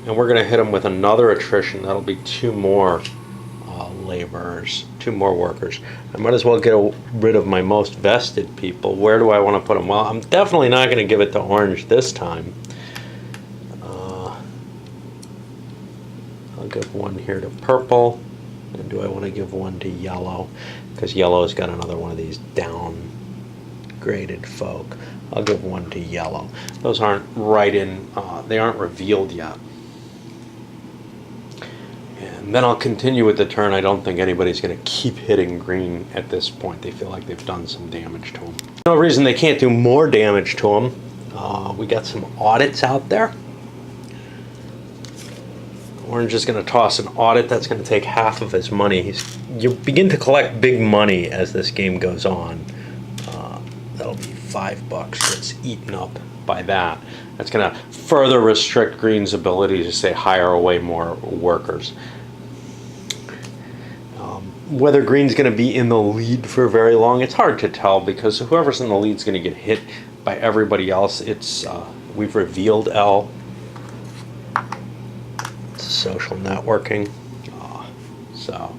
And we're going to hit him with another attrition. That'll be 2 more laborers, 2 more workers. I might as well get rid of my most vested people. Where do I want to put them? Well, I'm definitely not going to give it to orange this time. I'll give 1 here to purple. And do I want to give 1 to yellow? Because yellow's got another one of these downgraded folk. I'll give 1 to yellow. Those aren't right in, they aren't revealed yet. And then I'll continue with the turn. I don't think anybody's going to keep hitting green at this point. They feel like they've done some damage to them. No reason they can't do more damage to them. We got some audits out there. Orange is going to toss an audit. That's going to take half of his money. You begin to collect big money as this game goes on. That'll be $5 gets eaten up by that. That's going to further restrict green's ability to, say, hire away more workers. Whether green's going to be in the lead for very long, it's hard to tell because whoever's in the lead is going to get hit by everybody else. We've revealed L. It's social networking. So,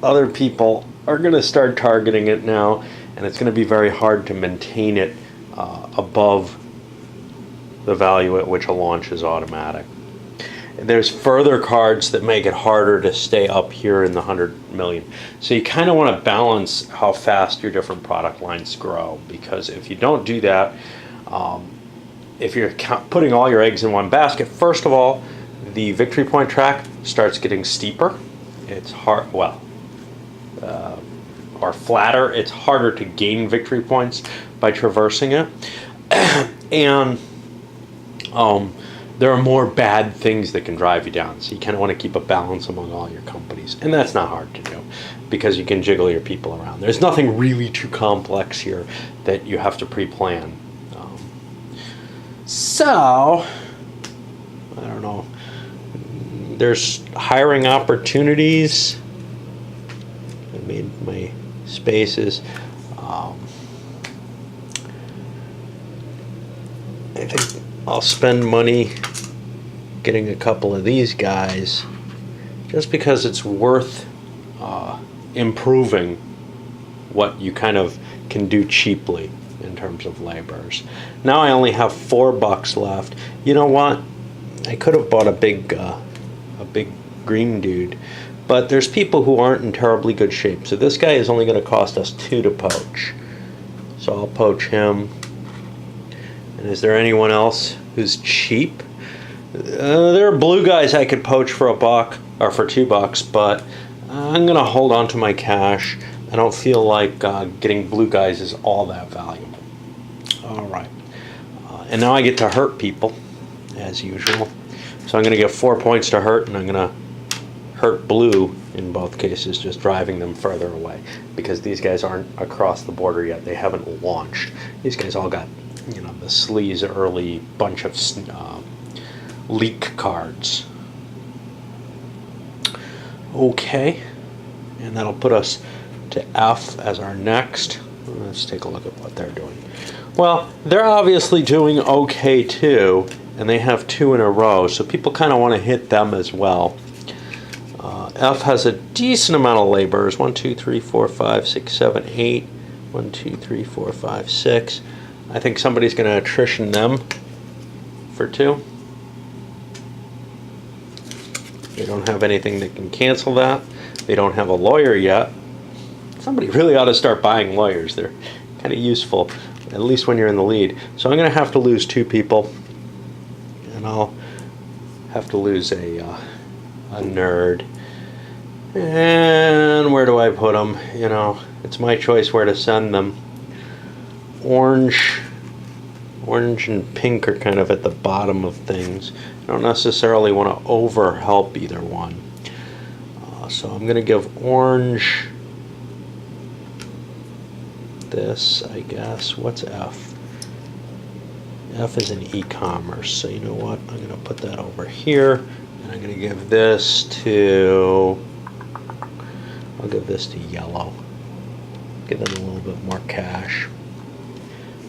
other people are going to start targeting it now, and it's going to be very hard to maintain it above the value at which a launch is automatic. There's further cards that make it harder to stay up here in the 100 million. So you kind of want to balance how fast your different product lines grow, because if you don't do that, if you're putting all your eggs in one basket, first of all, the victory point track starts getting steeper. It's hard, well, or flatter. It's harder to gain victory points by traversing it. And there are more bad things that can drive you down. So you kind of want to keep a balance among all your companies. And that's not hard to do because you can jiggle your people around. There's nothing really too complex here that you have to pre-plan. So, I don't know. There's hiring opportunities. I made my spaces. I think I'll spend money getting a couple of these guys just because it's worth improving what you kind of can do cheaply in terms of laborers. Now I only have $4 left. You know what? I could have bought a big green dude, but there's people who aren't in terribly good shape. So this guy is only going to cost us 2 to poach. So I'll poach him. And is there anyone else who's cheap? There are blue guys I could poach for $1 or for $2, but I'm going to hold on to my cash. I don't feel like getting blue guys is all that valuable. All right. And now I get to hurt people, as usual. So I'm going to get 4 points to hurt, and I'm going to hurt blue in both cases, just driving them further away, because these guys aren't across the border yet. They haven't launched. These guys all got, you know, the sleaze early bunch of leak cards. Okay. And that'll put us to F as our next. Let's take a look at what they're doing. Well, they're obviously doing okay too, and they have 2 in a row, so people kind of want to hit them as well. F has a decent amount of laborers. 1, 2, 3, 4, 5, 6, 7, 8. 1, 2, 3, 4, 5, 6. I think somebody's going to attrition them for 2. They don't have anything that can cancel that. They don't have a lawyer yet. Somebody really ought to start buying lawyers. They're kind of useful, at least when you're in the lead. So I'm going to have to lose 2 people, and I'll have to lose a nerd. And where do I put them? You know, it's my choice where to send them. Orange and pink are kind of at the bottom of things. I don't necessarily want to overhelp either one. So I'm going to give orange this, I guess. What's F? F is in e-commerce. So you know what? I'm going to put that over here. And I'm going to give this to... I'll give this to yellow. Give them a little bit more cash.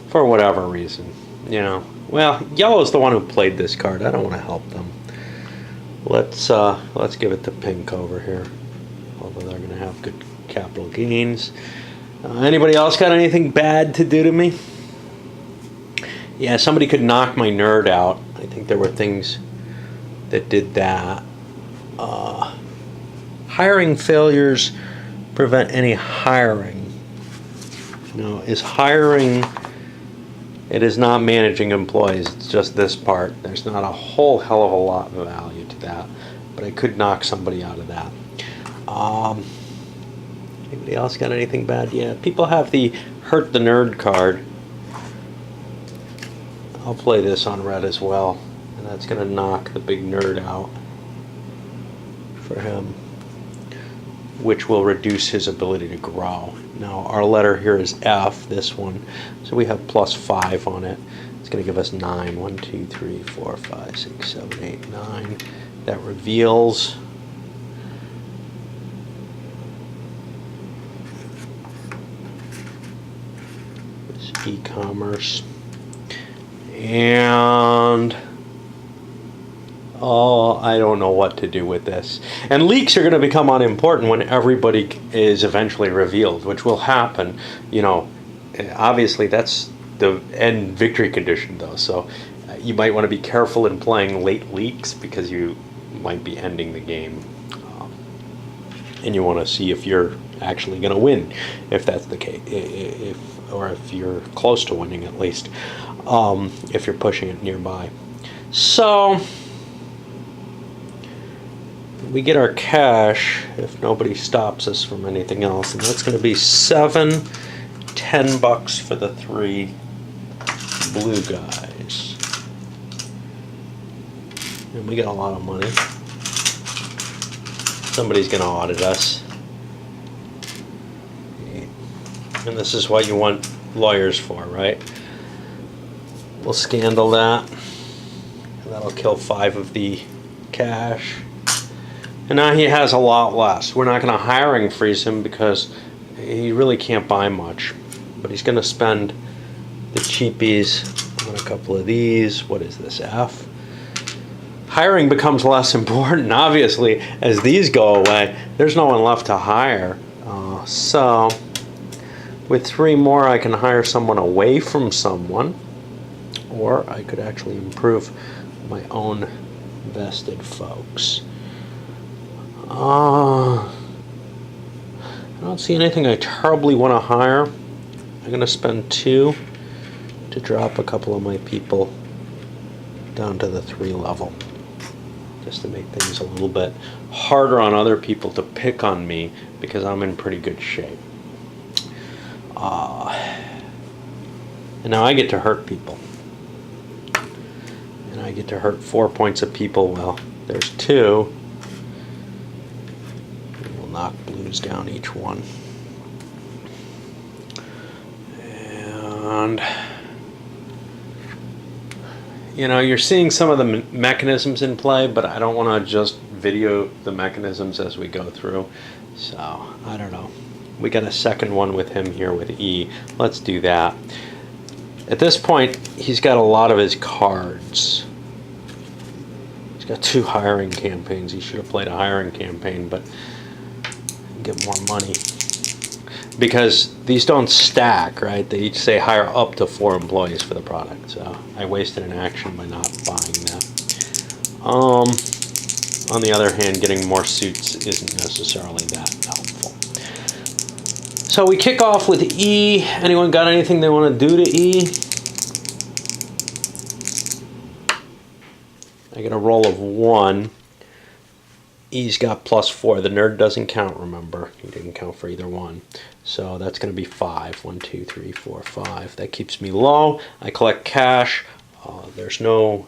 For whatever reason. You know. Well, yellow's the one who played this card. I don't want to help them. Let's give it to pink over here. Although they're going to have good capital gains. Anybody else got anything bad to do to me? Yeah, somebody could knock my nerd out. I think there were things that did that. Hiring failures prevent any hiring. No, is hiring... It is not managing employees, it's just this part. There's not a whole hell of a lot of value to that, but I could knock somebody out of that. Anybody else got anything bad? Yeah, people have the hurt the nerd card. I'll play this on red as well, and that's going to knock the big nerd out for him, which will reduce his ability to grow. Now our letter here is F, this one, so we have +5 on it. It's going to give us 9. 1, 2, 3, 4, 5, 6, 7, 8, 9. That reveals. This e-commerce. And oh, I don't know what to do with this. And leaks are going to become unimportant when everybody is eventually revealed, which will happen. You know, obviously that's the end victory condition, though. So you might want to be careful in playing late leaks because you might be ending the game. And you want to see if you're actually going to win, if that's the case, or if you're close to winning at least, if you're pushing it nearby. So we get our cash if nobody stops us from anything else, and that's going to be $10 for the 3 blue guys, and we get a lot of money. Somebody's going to audit us, and this is what you want lawyers for, right? We'll scandal that, and that'll kill 5 of the cash. And now he has a lot less. We're not going to hiring freeze him because he really can't buy much, but he's going to spend the cheapies on a couple of these. What is this, F? Hiring becomes less important, obviously, as these go away. There's no one left to hire. So with 3 more, I can hire someone away from someone, or I could actually improve my own vested folks. I don't see anything I terribly want to hire. I'm going to spend 2 to drop a couple of my people down to the 3 level, just to make things a little bit harder on other people to pick on me because I'm in pretty good shape. And now I get to hurt people. And I get to hurt 4 points of people. Well, there's 2. We'll knock blues down each one. And you know, you're seeing some of the mechanisms in play, but I don't want to just video the mechanisms as we go through. So, I don't know. We got a second one with him here with E. Let's do that. At this point, he's got a lot of his cards. He's got 2 hiring campaigns. He should have played a hiring campaign, but get more money. Because these don't stack, right? They each say hire up to 4 employees for the product. So I wasted an action by not buying that. On the other hand, getting more suits isn't necessarily that helpful. So we kick off with E. Anyone got anything they want to do to E? I get a roll of 1. E's got +4. The nerd doesn't count, remember. He didn't count for either one. So that's going to be 5. 1, 2, 3, 4, 5. That keeps me low. I collect cash. There's no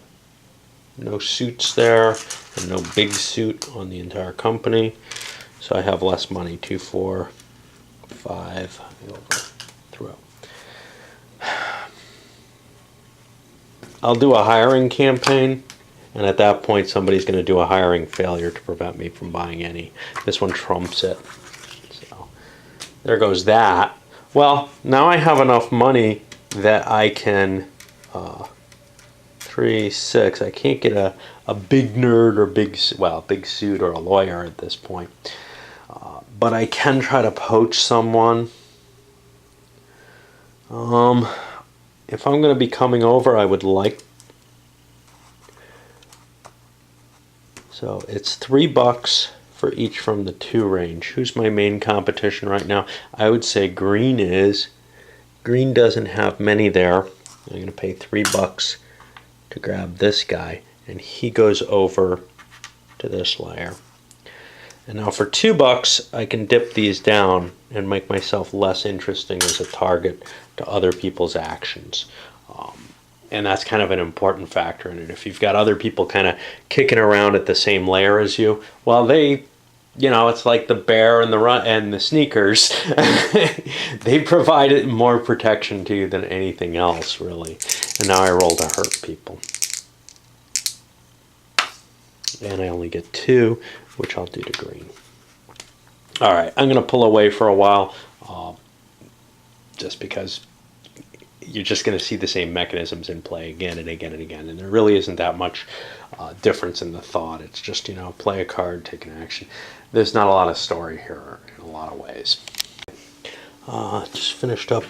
suits there, and no big suit on the entire company. So I have less money. 2, 4, 5. Throw. I'll do a hiring campaign. And at that point, somebody's going to do a hiring failure to prevent me from buying any. This one trumps it. So there goes that. Well, now I have enough money that I can 3, 6. I can't get a big nerd or big suit or a lawyer at this point. But I can try to poach someone. If I'm going to be coming over, I would like. So it's $3 for each from the 2 range. Who's my main competition right now? I would say green is. Green doesn't have many there. I'm going to pay $3 to grab this guy, and he goes over to this layer. And now for $2, I can dip these down and make myself less interesting as a target to other people's actions. And that's kind of an important factor in it. If you've got other people kind of kicking around at the same layer as you, well, they, you know, it's like the bear and the sneakers. They provide more protection to you than anything else, really. And now I roll to hurt people. And I only get 2, which I'll do to green. All right, I'm going to pull away for a while, just because you're just going to see the same mechanisms in play again and again and again, and there really isn't that much difference in the thought. It's just, you know, play a card, take an action. There's not a lot of story here in a lot of ways. Just finished up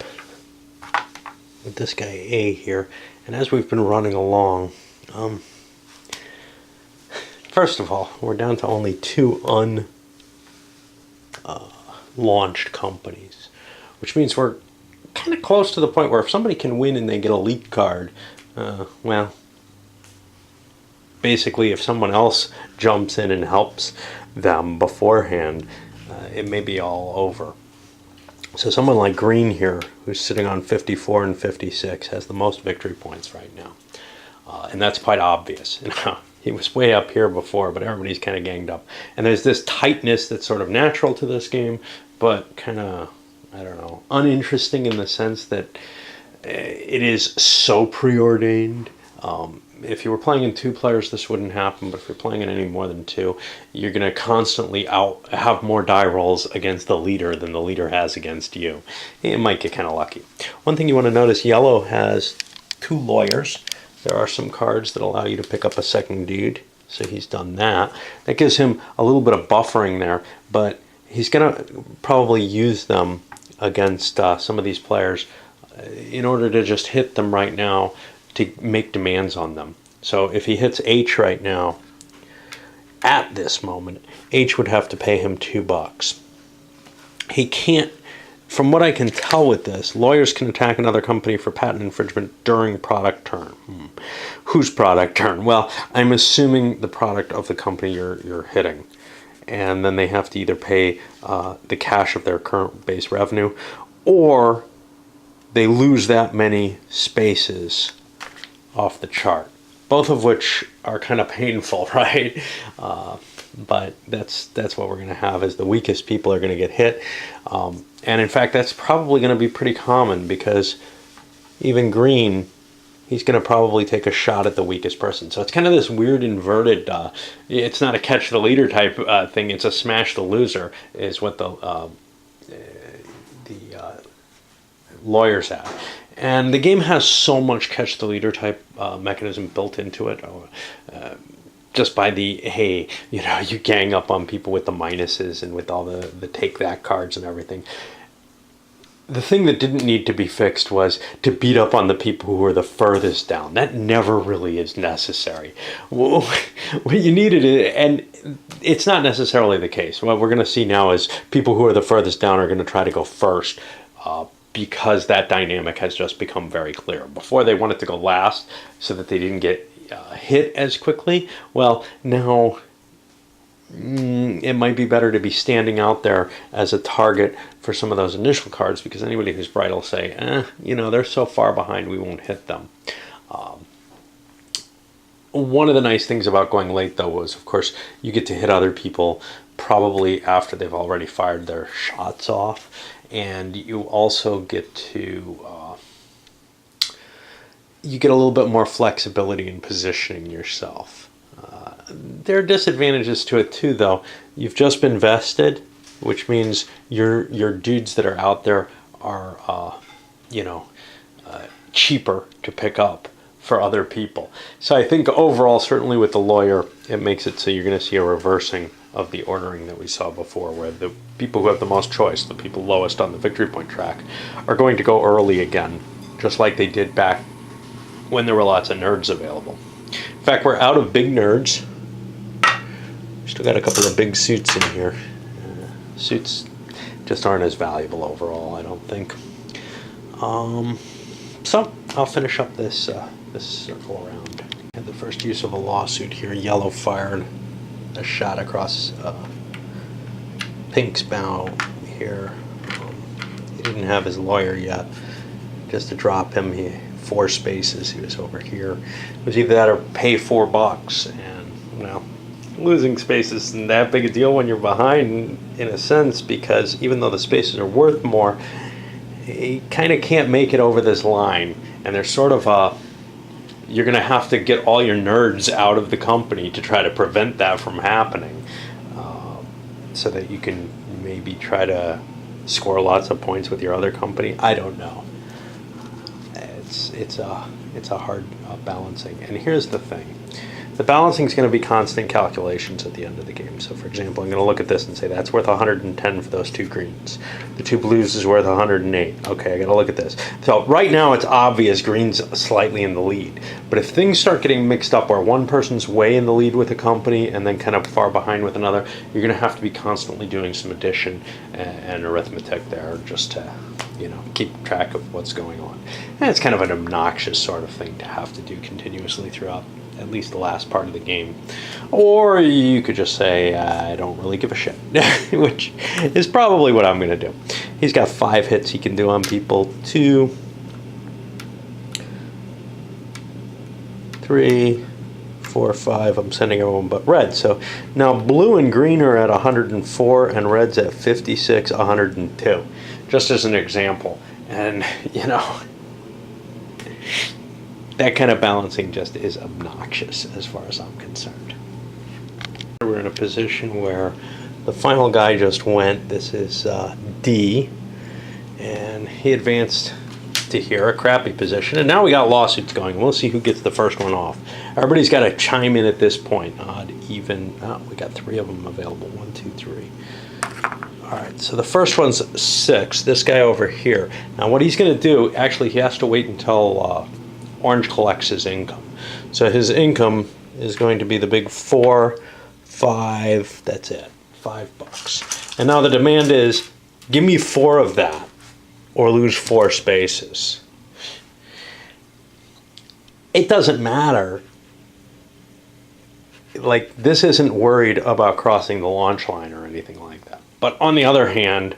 with this guy A here, and as we've been running along, First of all, we're down to only 2 unlaunched companies, which means we're kind of close to the point where if somebody can win and they get a leak card, well, basically if someone else jumps in and helps them beforehand, it may be all over. So someone like Green here, who's sitting on 54 and 56, has the most victory points right now. And that's quite obvious. He was way up here before, but everybody's kind of ganged up. And there's this tightness that's sort of natural to this game, but kind of, I don't know, uninteresting in the sense that it is so preordained. If you were playing in 2 players, this wouldn't happen, but if you're playing in any more than 2, you're going to constantly have more die rolls against the leader than the leader has against you. It might get kind of lucky. One thing you want to notice, yellow has 2 lawyers. There are some cards that allow you to pick up a second dude, so he's done that. That gives him a little bit of buffering there, but he's going to probably use them against some of these players in order to just hit them right now to make demands on them. So if he hits H right now, at this moment, H would have to pay him $2. He can't, from what I can tell with this, lawyers can attack another company for patent infringement during product turn. Whose product turn? Well, I'm assuming the product of the company you're hitting. And then they have to either pay the cash of their current base revenue, or they lose that many spaces off the chart. Both of which are kind of painful, right? But that's what we're going to have, is the weakest people are going to get hit. And in fact, that's probably going to be pretty common, because even Green, he's going to probably take a shot at the weakest person. So it's kind of this weird inverted, it's not a catch the leader type thing, it's a smash the loser, is what the lawyers have. And the game has so much catch the leader type mechanism built into it. Just by the, hey, you gang up on people with the minuses and with all the take that cards and everything. The thing that didn't need to be fixed was to beat up on the people who were the furthest down. That never really is necessary. What you needed, and it's not necessarily the case. What we're going to see now is people who are the furthest down are going to try to go first, because that dynamic has just become very clear. Before, they wanted to go last so that they didn't get hit as quickly. Well, now it might be better to be standing out there as a target for some of those initial cards, because anybody who's bright will say, they're so far behind we won't hit them. One of the nice things about going late, though, was, of course, you get to hit other people probably after they've already fired their shots off, and you also get to you get a little bit more flexibility in positioning yourself. There are disadvantages to it too, though. You've just been vested, which means your dudes that are out there are cheaper to pick up for other people. So I think overall, certainly with the lawyer, it makes it so you're going to see a reversing of the ordering that we saw before, where the people who have the most choice, the people lowest on the victory point track, are going to go early again, just like they did back when there were lots of nerds available. In fact, we're out of big nerds. Still got a couple of big suits in here. Suits just aren't as valuable overall, I don't think. So I'll finish up this circle around. And the first use of a lawsuit here. Yellow fired a shot across Pink's bow here. He didn't have his lawyer yet. Just to drop him, 4 spaces. He was over here. It was either that or pay $4, and well, losing space isn't that big a deal when you're behind, in a sense, because even though the spaces are worth more, you kind of can't make it over this line, and there's sort of you're going to have to get all your nerds out of the company to try to prevent that from happening, so that you can maybe try to score lots of points with your other company. I don't know. It's a hard balancing. And here's the thing. The balancing is going to be constant calculations at the end of the game. So for example, I'm going to look at this and say that's worth 110 for those two greens. The two blues is worth 108. Okay, I got to look at this. So right now it's obvious green's slightly in the lead. But if things start getting mixed up where one person's way in the lead with a company and then kind of far behind with another, you're going to have to be constantly doing some addition and arithmetic there just to, you know, keep track of what's going on. And it's kind of an obnoxious sort of thing to have to do continuously throughout at least the last part of the game. Or you could just say, I don't really give a shit, which is probably what I'm going to do. He's got 5 hits he can do on people. 2, 3, 4, 5. I'm sending everyone but red. So now blue and green are at 104 and red's at 56, 102. Just as an example. And, you know, that kind of balancing just is obnoxious as far as I'm concerned. We're in a position where the final guy just went. This is D, and he advanced to here, a crappy position, and now we got lawsuits going. We'll see who gets the first one off. Everybody's got to chime in at this point. Odd, even. Oh, we got 3 of them available. 1, 2, 3. All right, so the first one's 6. This guy over here. Now what he's going to do, actually, he has to wait until Orange collects his income. So his income is going to be the big 4, 5, that's it, $5. And now the demand is, give me 4 of that or lose 4 spaces. It doesn't matter. Like, this isn't worried about crossing the launch line or anything like that. But on the other hand,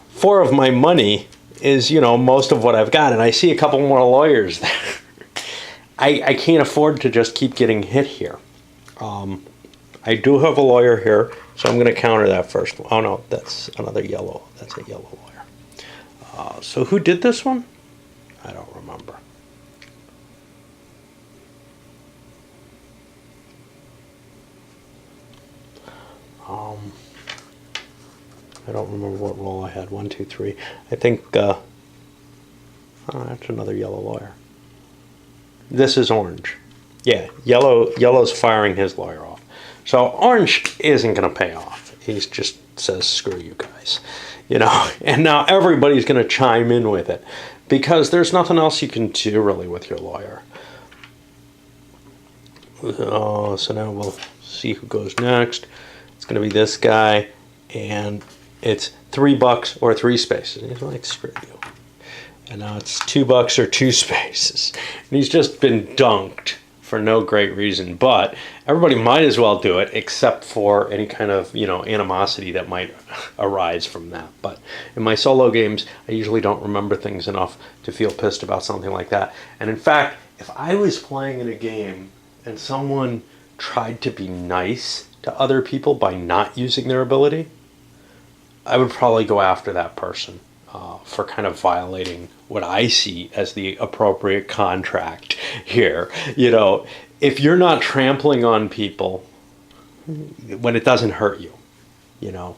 4 of my money is, you know, most of what I've got, and I see a couple more lawyers there. I can't afford to just keep getting hit here. I do have a lawyer here, so I'm going to counter that first. Oh no, that's another yellow. That's a yellow lawyer. So who did this one? I don't remember. I don't remember what role I had. 1, 2, 3. I think, oh, that's another yellow lawyer. This is orange. Yeah, yellow's firing his lawyer off. So orange isn't going to pay off. He just says, screw you guys. You know, and now everybody's going to chime in with it because there's nothing else you can do really with your lawyer. So now we'll see who goes next. It's going to be this guy, and it's $3 or 3 spaces. And he's like, screw you. And now it's $2 or 2 spaces. And he's just been dunked for no great reason. But everybody might as well do it, except for any kind of, you know, animosity that might arise from that. But in my solo games, I usually don't remember things enough to feel pissed about something like that. And in fact, if I was playing in a game and someone tried to be nice to other people by not using their ability, I would probably go after that person for kind of violating what I see as the appropriate contract here. You know, if you're not trampling on people when it doesn't hurt you, you know,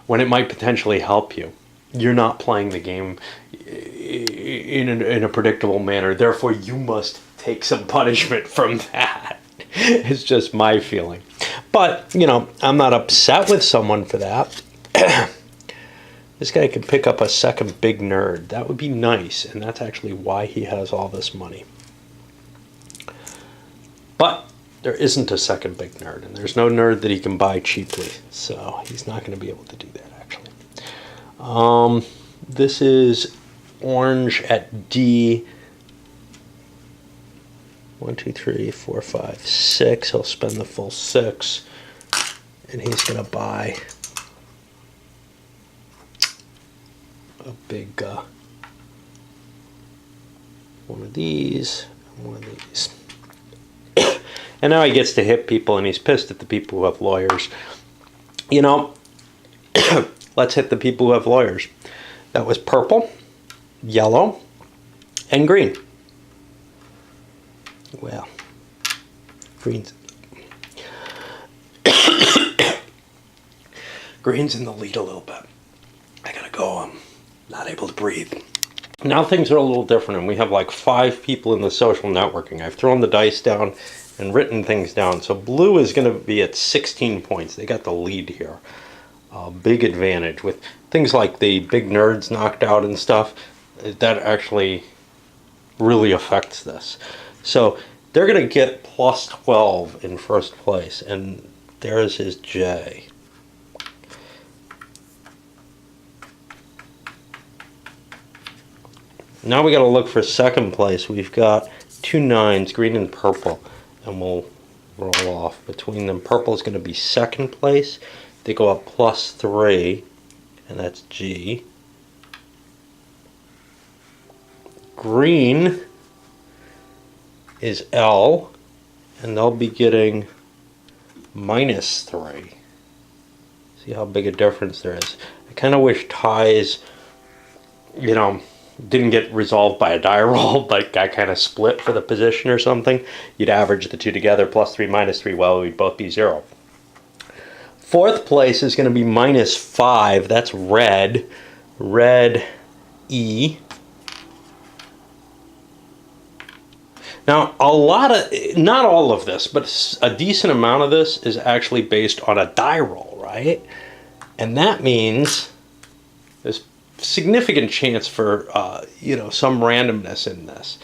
when it might potentially help you, you're not playing the game in a predictable manner. Therefore, you must take some punishment from that. It's just my feeling. But, you know, I'm not upset with someone for that. This guy could pick up a second big nerd. That would be nice, and that's actually why he has all this money. But there isn't a second big nerd, and there's no nerd that he can buy cheaply, so he's not going to be able to do that, actually. This is orange at D. 1, 2, 3, 4, 5, 6. He'll spend the full 6, and he's going to buy a big one of these and one of these. And now he gets to hit people, and he's pissed at the people who have lawyers. You know, let's hit the people who have lawyers. That was purple, yellow, and green. Well, green's green's in the lead a little bit. I gotta go. I'm not able to breathe. Now things are a little different, and we have like 5 people in the social networking. I've thrown the dice down and written things down. So blue is going to be at 16 points. They got the lead here. Big advantage with things like the big nerds knocked out and stuff. That actually really affects this. So they're going to get plus 12 in first place, and there's his J. Now we got to look for second place. We've got 2 9s, green and purple, and we'll roll off between them. Purple is going to be second place. They go up plus 3, and that's G. Green is L, and they'll be getting minus 3. See how big a difference there is. I kind of wish ties, you know, didn't get resolved by a die roll, like I kind of split for the position or something. You'd average the two together, plus 3, minus 3, well, we'd both be 0. Fourth place is going to be minus 5. That's red. Red E. Now, not all of this, but a decent amount of this is actually based on a die roll, right? And that means there's significant chance for some randomness in this,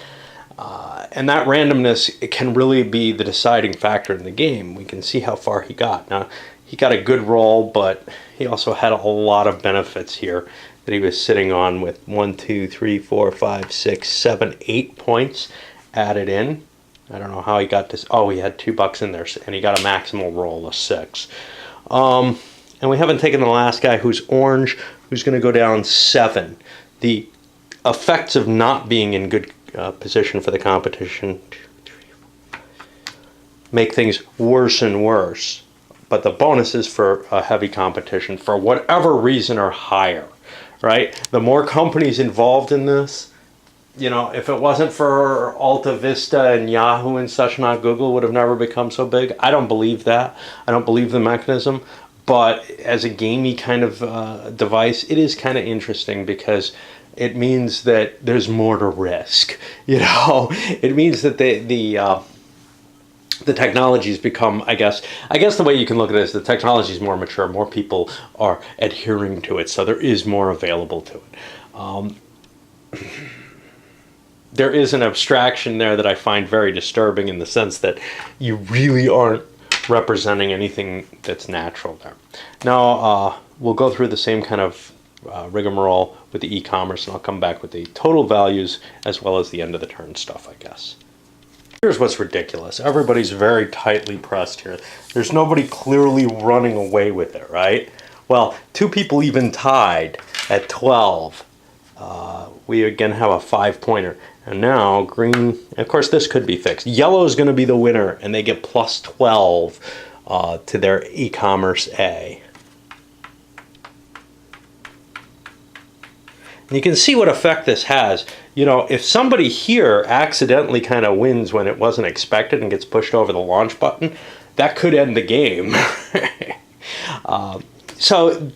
and that randomness, it can really be the deciding factor in the game. We can see how far he got. Now he got a good roll, but he also had a lot of benefits here that he was sitting on with 1 2 3 4 5 6 7 8 points added in. I don't know how he got this. Oh, he had $2 in there, and he got a maximal roll of 6. And we haven't taken the last guy, who's orange, who's going to go down 7. The effects of not being in good position for the competition make things worse and worse. But the bonuses for a heavy competition, for whatever reason, are higher, right? The more companies involved in this, if it wasn't for Alta Vista and Yahoo and such, not Google would have never become so big. I don't believe that. I don't believe the mechanism. But as a gamey kind of device, it is kind of interesting because it means that there's more to risk. It means that the technology's become, I guess the way you can look at it is the technology is more mature, more people are adhering to it, so there is more available to it. There is an abstraction there that I find very disturbing, in the sense that you really aren't representing anything that's natural there. Now we'll go through the same kind of rigmarole with the e-commerce, and I'll come back with the total values as well as the end of the turn stuff, I guess. Here's what's ridiculous. Everybody's very tightly pressed here. There's nobody clearly running away with it, right? Well, 2 people even tied at 12. We again have a 5-pointer. And now green, of course this could be fixed. Yellow is going to be the winner, and they get plus 12 to their e-commerce A. And you can see what effect this has. If somebody here accidentally kind of wins when it wasn't expected and gets pushed over the launch button, that could end the game. So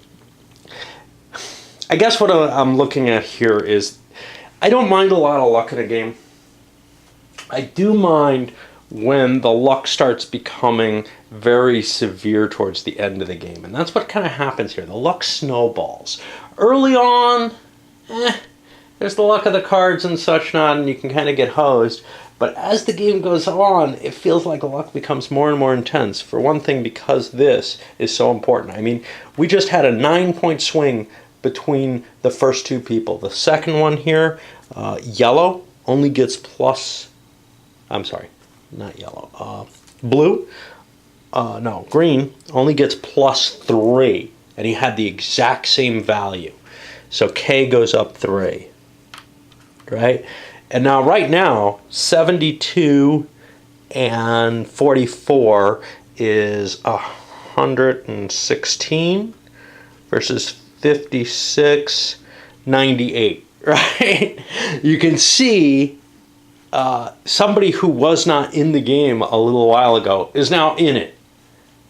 I guess what I'm looking at here is, I don't mind a lot of luck in a game. I do mind when the luck starts becoming very severe towards the end of the game. And that's what kind of happens here. The luck snowballs. Early on, there's the luck of the cards and such not, and you can kind of get hosed. But as the game goes on, it feels like the luck becomes more and more intense. For one thing, because this is so important. I mean, we just had a 9-point swing between the first 2 people. The second one here, yellow, only gets green only gets plus 3, and he had the exact same value. So K goes up 3, right? And now, right now, 72 and 44 is 116 versus 56, 98, right? You can see somebody who was not in the game a little while ago is now in it.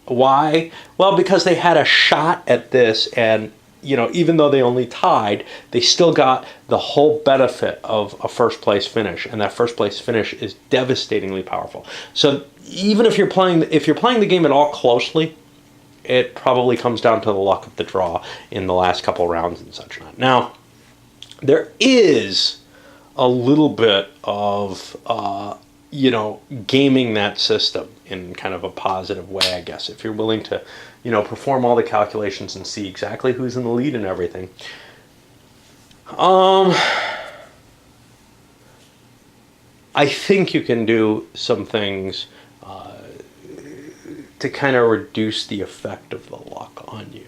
Why? Well, because they had a shot at this, and even though they only tied, they still got the whole benefit of a first place finish, and that first place finish is devastatingly powerful. So even if you're playing the game at all closely, it probably comes down to the luck of the draw in the last couple rounds and such. Now, there is a little bit of gaming that system in kind of a positive way, I guess, if you're willing to perform all the calculations and see exactly who's in the lead and everything. I think you can do some things to kind of reduce the effect of the luck on you.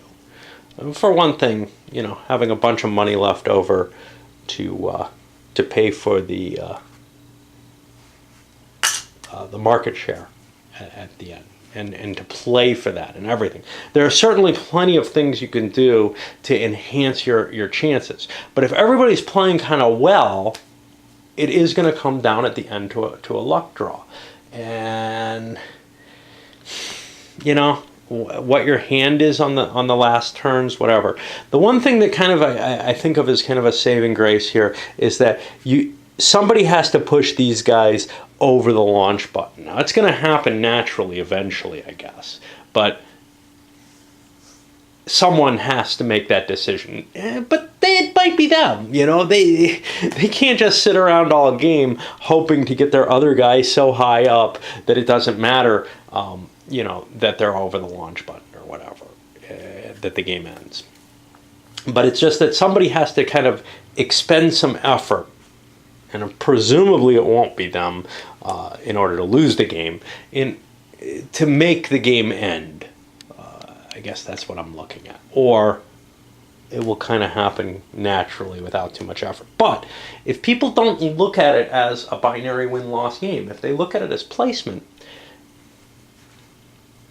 For one thing, having a bunch of money left over to pay for the market share at the end. And to play for that and everything. There are certainly plenty of things you can do to enhance your chances. But if everybody's playing kind of well, it is going to come down at the end to a luck draw. And, what your hand is on the last turns, whatever. The one thing that kind of I think of as kind of a saving grace here is that somebody has to push these guys over the launch button. Now, it's going to happen naturally eventually, I guess. But someone has to make that decision. But it might be them. They can't just sit around all game hoping to get their other guy so high up that it doesn't matter, that they're over the launch button or whatever, that the game ends. But it's just that somebody has to kind of expend some effort, and presumably it won't be them in order to lose the game, to make the game end. I guess that's what I'm looking at. Or it will kind of happen naturally without too much effort. But if people don't look at it as a binary win-loss game, if they look at it as placement,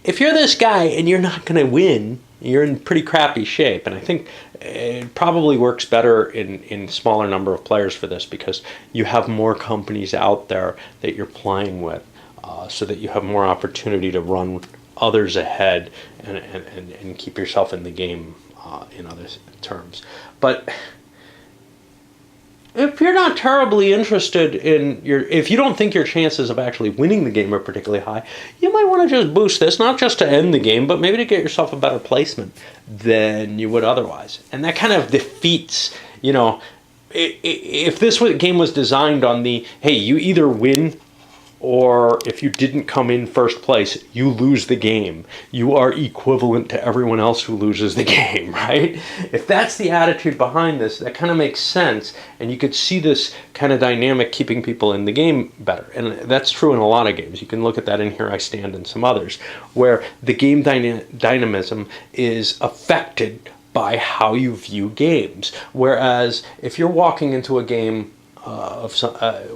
if you're this guy and you're not going to win, you're in pretty crappy shape. And I think it probably works better in smaller number of players for this, because you have more companies out there that you're playing with, so that you have more opportunity to run others ahead and keep yourself in the game, in other terms. But if you're not terribly interested if you don't think your chances of actually winning the game are particularly high, you might want to just boost this, not just to end the game, but maybe to get yourself a better placement than you would otherwise. And that kind of defeats, if this game was designed on the, hey, you either win, or if you didn't come in first place, you lose the game. You are equivalent to everyone else who loses the game, right? If that's the attitude behind this, that kind of makes sense. And you could see this kind of dynamic keeping people in the game better. And that's true in a lot of games. You can look at that in Here I Stand and some others, where the game dynamism is affected by how you view games. Whereas if you're walking into a game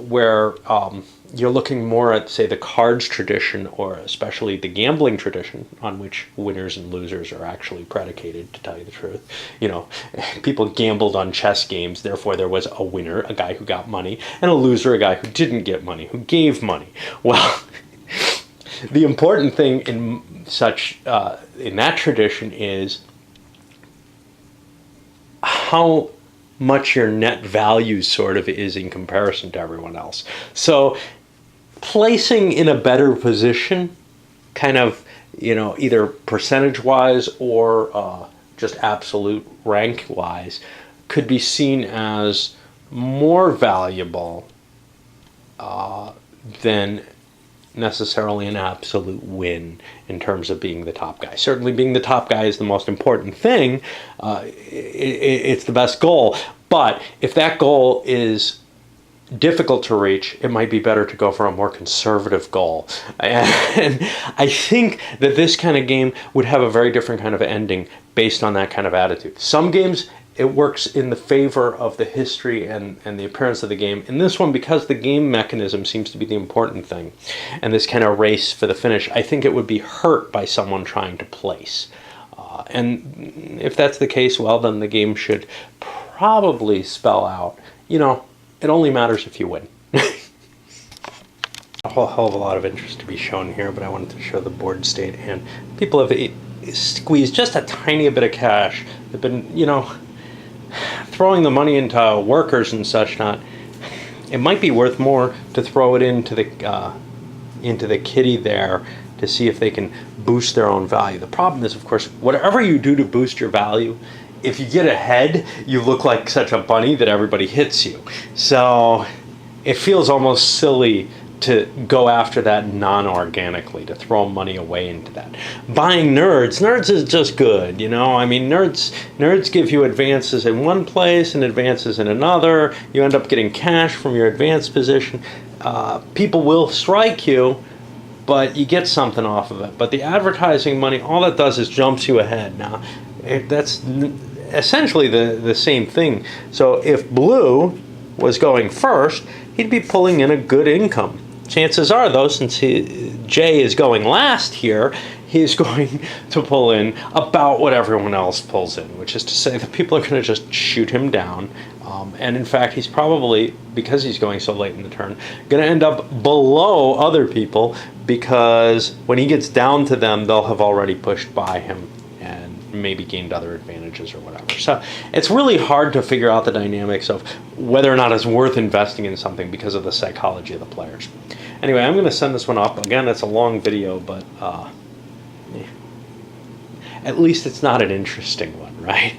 where you're looking more at, say, the cards tradition, or especially the gambling tradition, on which winners and losers are actually predicated, to tell you the truth. People gambled on chess games, therefore there was a winner, a guy who got money, and a loser, a guy who didn't get money, who gave money. Well, the important thing in that tradition is how much your net value sort of is in comparison to everyone else. So placing in a better position, kind of, either percentage-wise or just absolute rank-wise, could be seen as more valuable than necessarily an absolute win in terms of being the top guy. Certainly being the top guy is the most important thing. It's the best goal. But if that goal is difficult to reach, it might be better to go for a more conservative goal. And I think that this kind of game would have a very different kind of ending based on that kind of attitude. Some games, it works in the favor of the history and the appearance of the game. In this one, because the game mechanism seems to be the important thing, and this kind of race for the finish, I think it would be hurt by someone trying to place. And if that's the case, well, then the game should probably spell out, it only matters if you win. A whole hell of a lot of interest to be shown here, but I wanted to show the board state, and people have squeeze just a tiny bit of cash. They've been, throwing the money into workers and such not. It might be worth more to throw it into the kitty there to see if they can boost their own value. The problem is, of course, whatever you do to boost your value, if you get ahead, you look like such a bunny that everybody hits you. So it feels almost silly to go after that non-organically, to throw money away into that. Buying nerds is just good, I mean, nerds give you advances in one place and advances in another. You end up getting cash from your advanced position. People will strike you, but you get something off of it. But the advertising money, all that does is jumps you ahead. Now, that's essentially the same thing. So if Blue was going first, he'd be pulling in a good income. Chances are, though, since Jay is going last here, he's going to pull in about what everyone else pulls in, which is to say that people are going to just shoot him down. And in fact, he's probably, because he's going so late in the turn, going to end up below other people, because when he gets down to them, they'll have already pushed by him and maybe gained other advantages or whatever. So it's really hard to figure out the dynamics of whether or not it's worth investing in something because of the psychology of the players. Anyway, I'm going to send this one up. Again, it's a long video, but at least it's not an interesting one, right?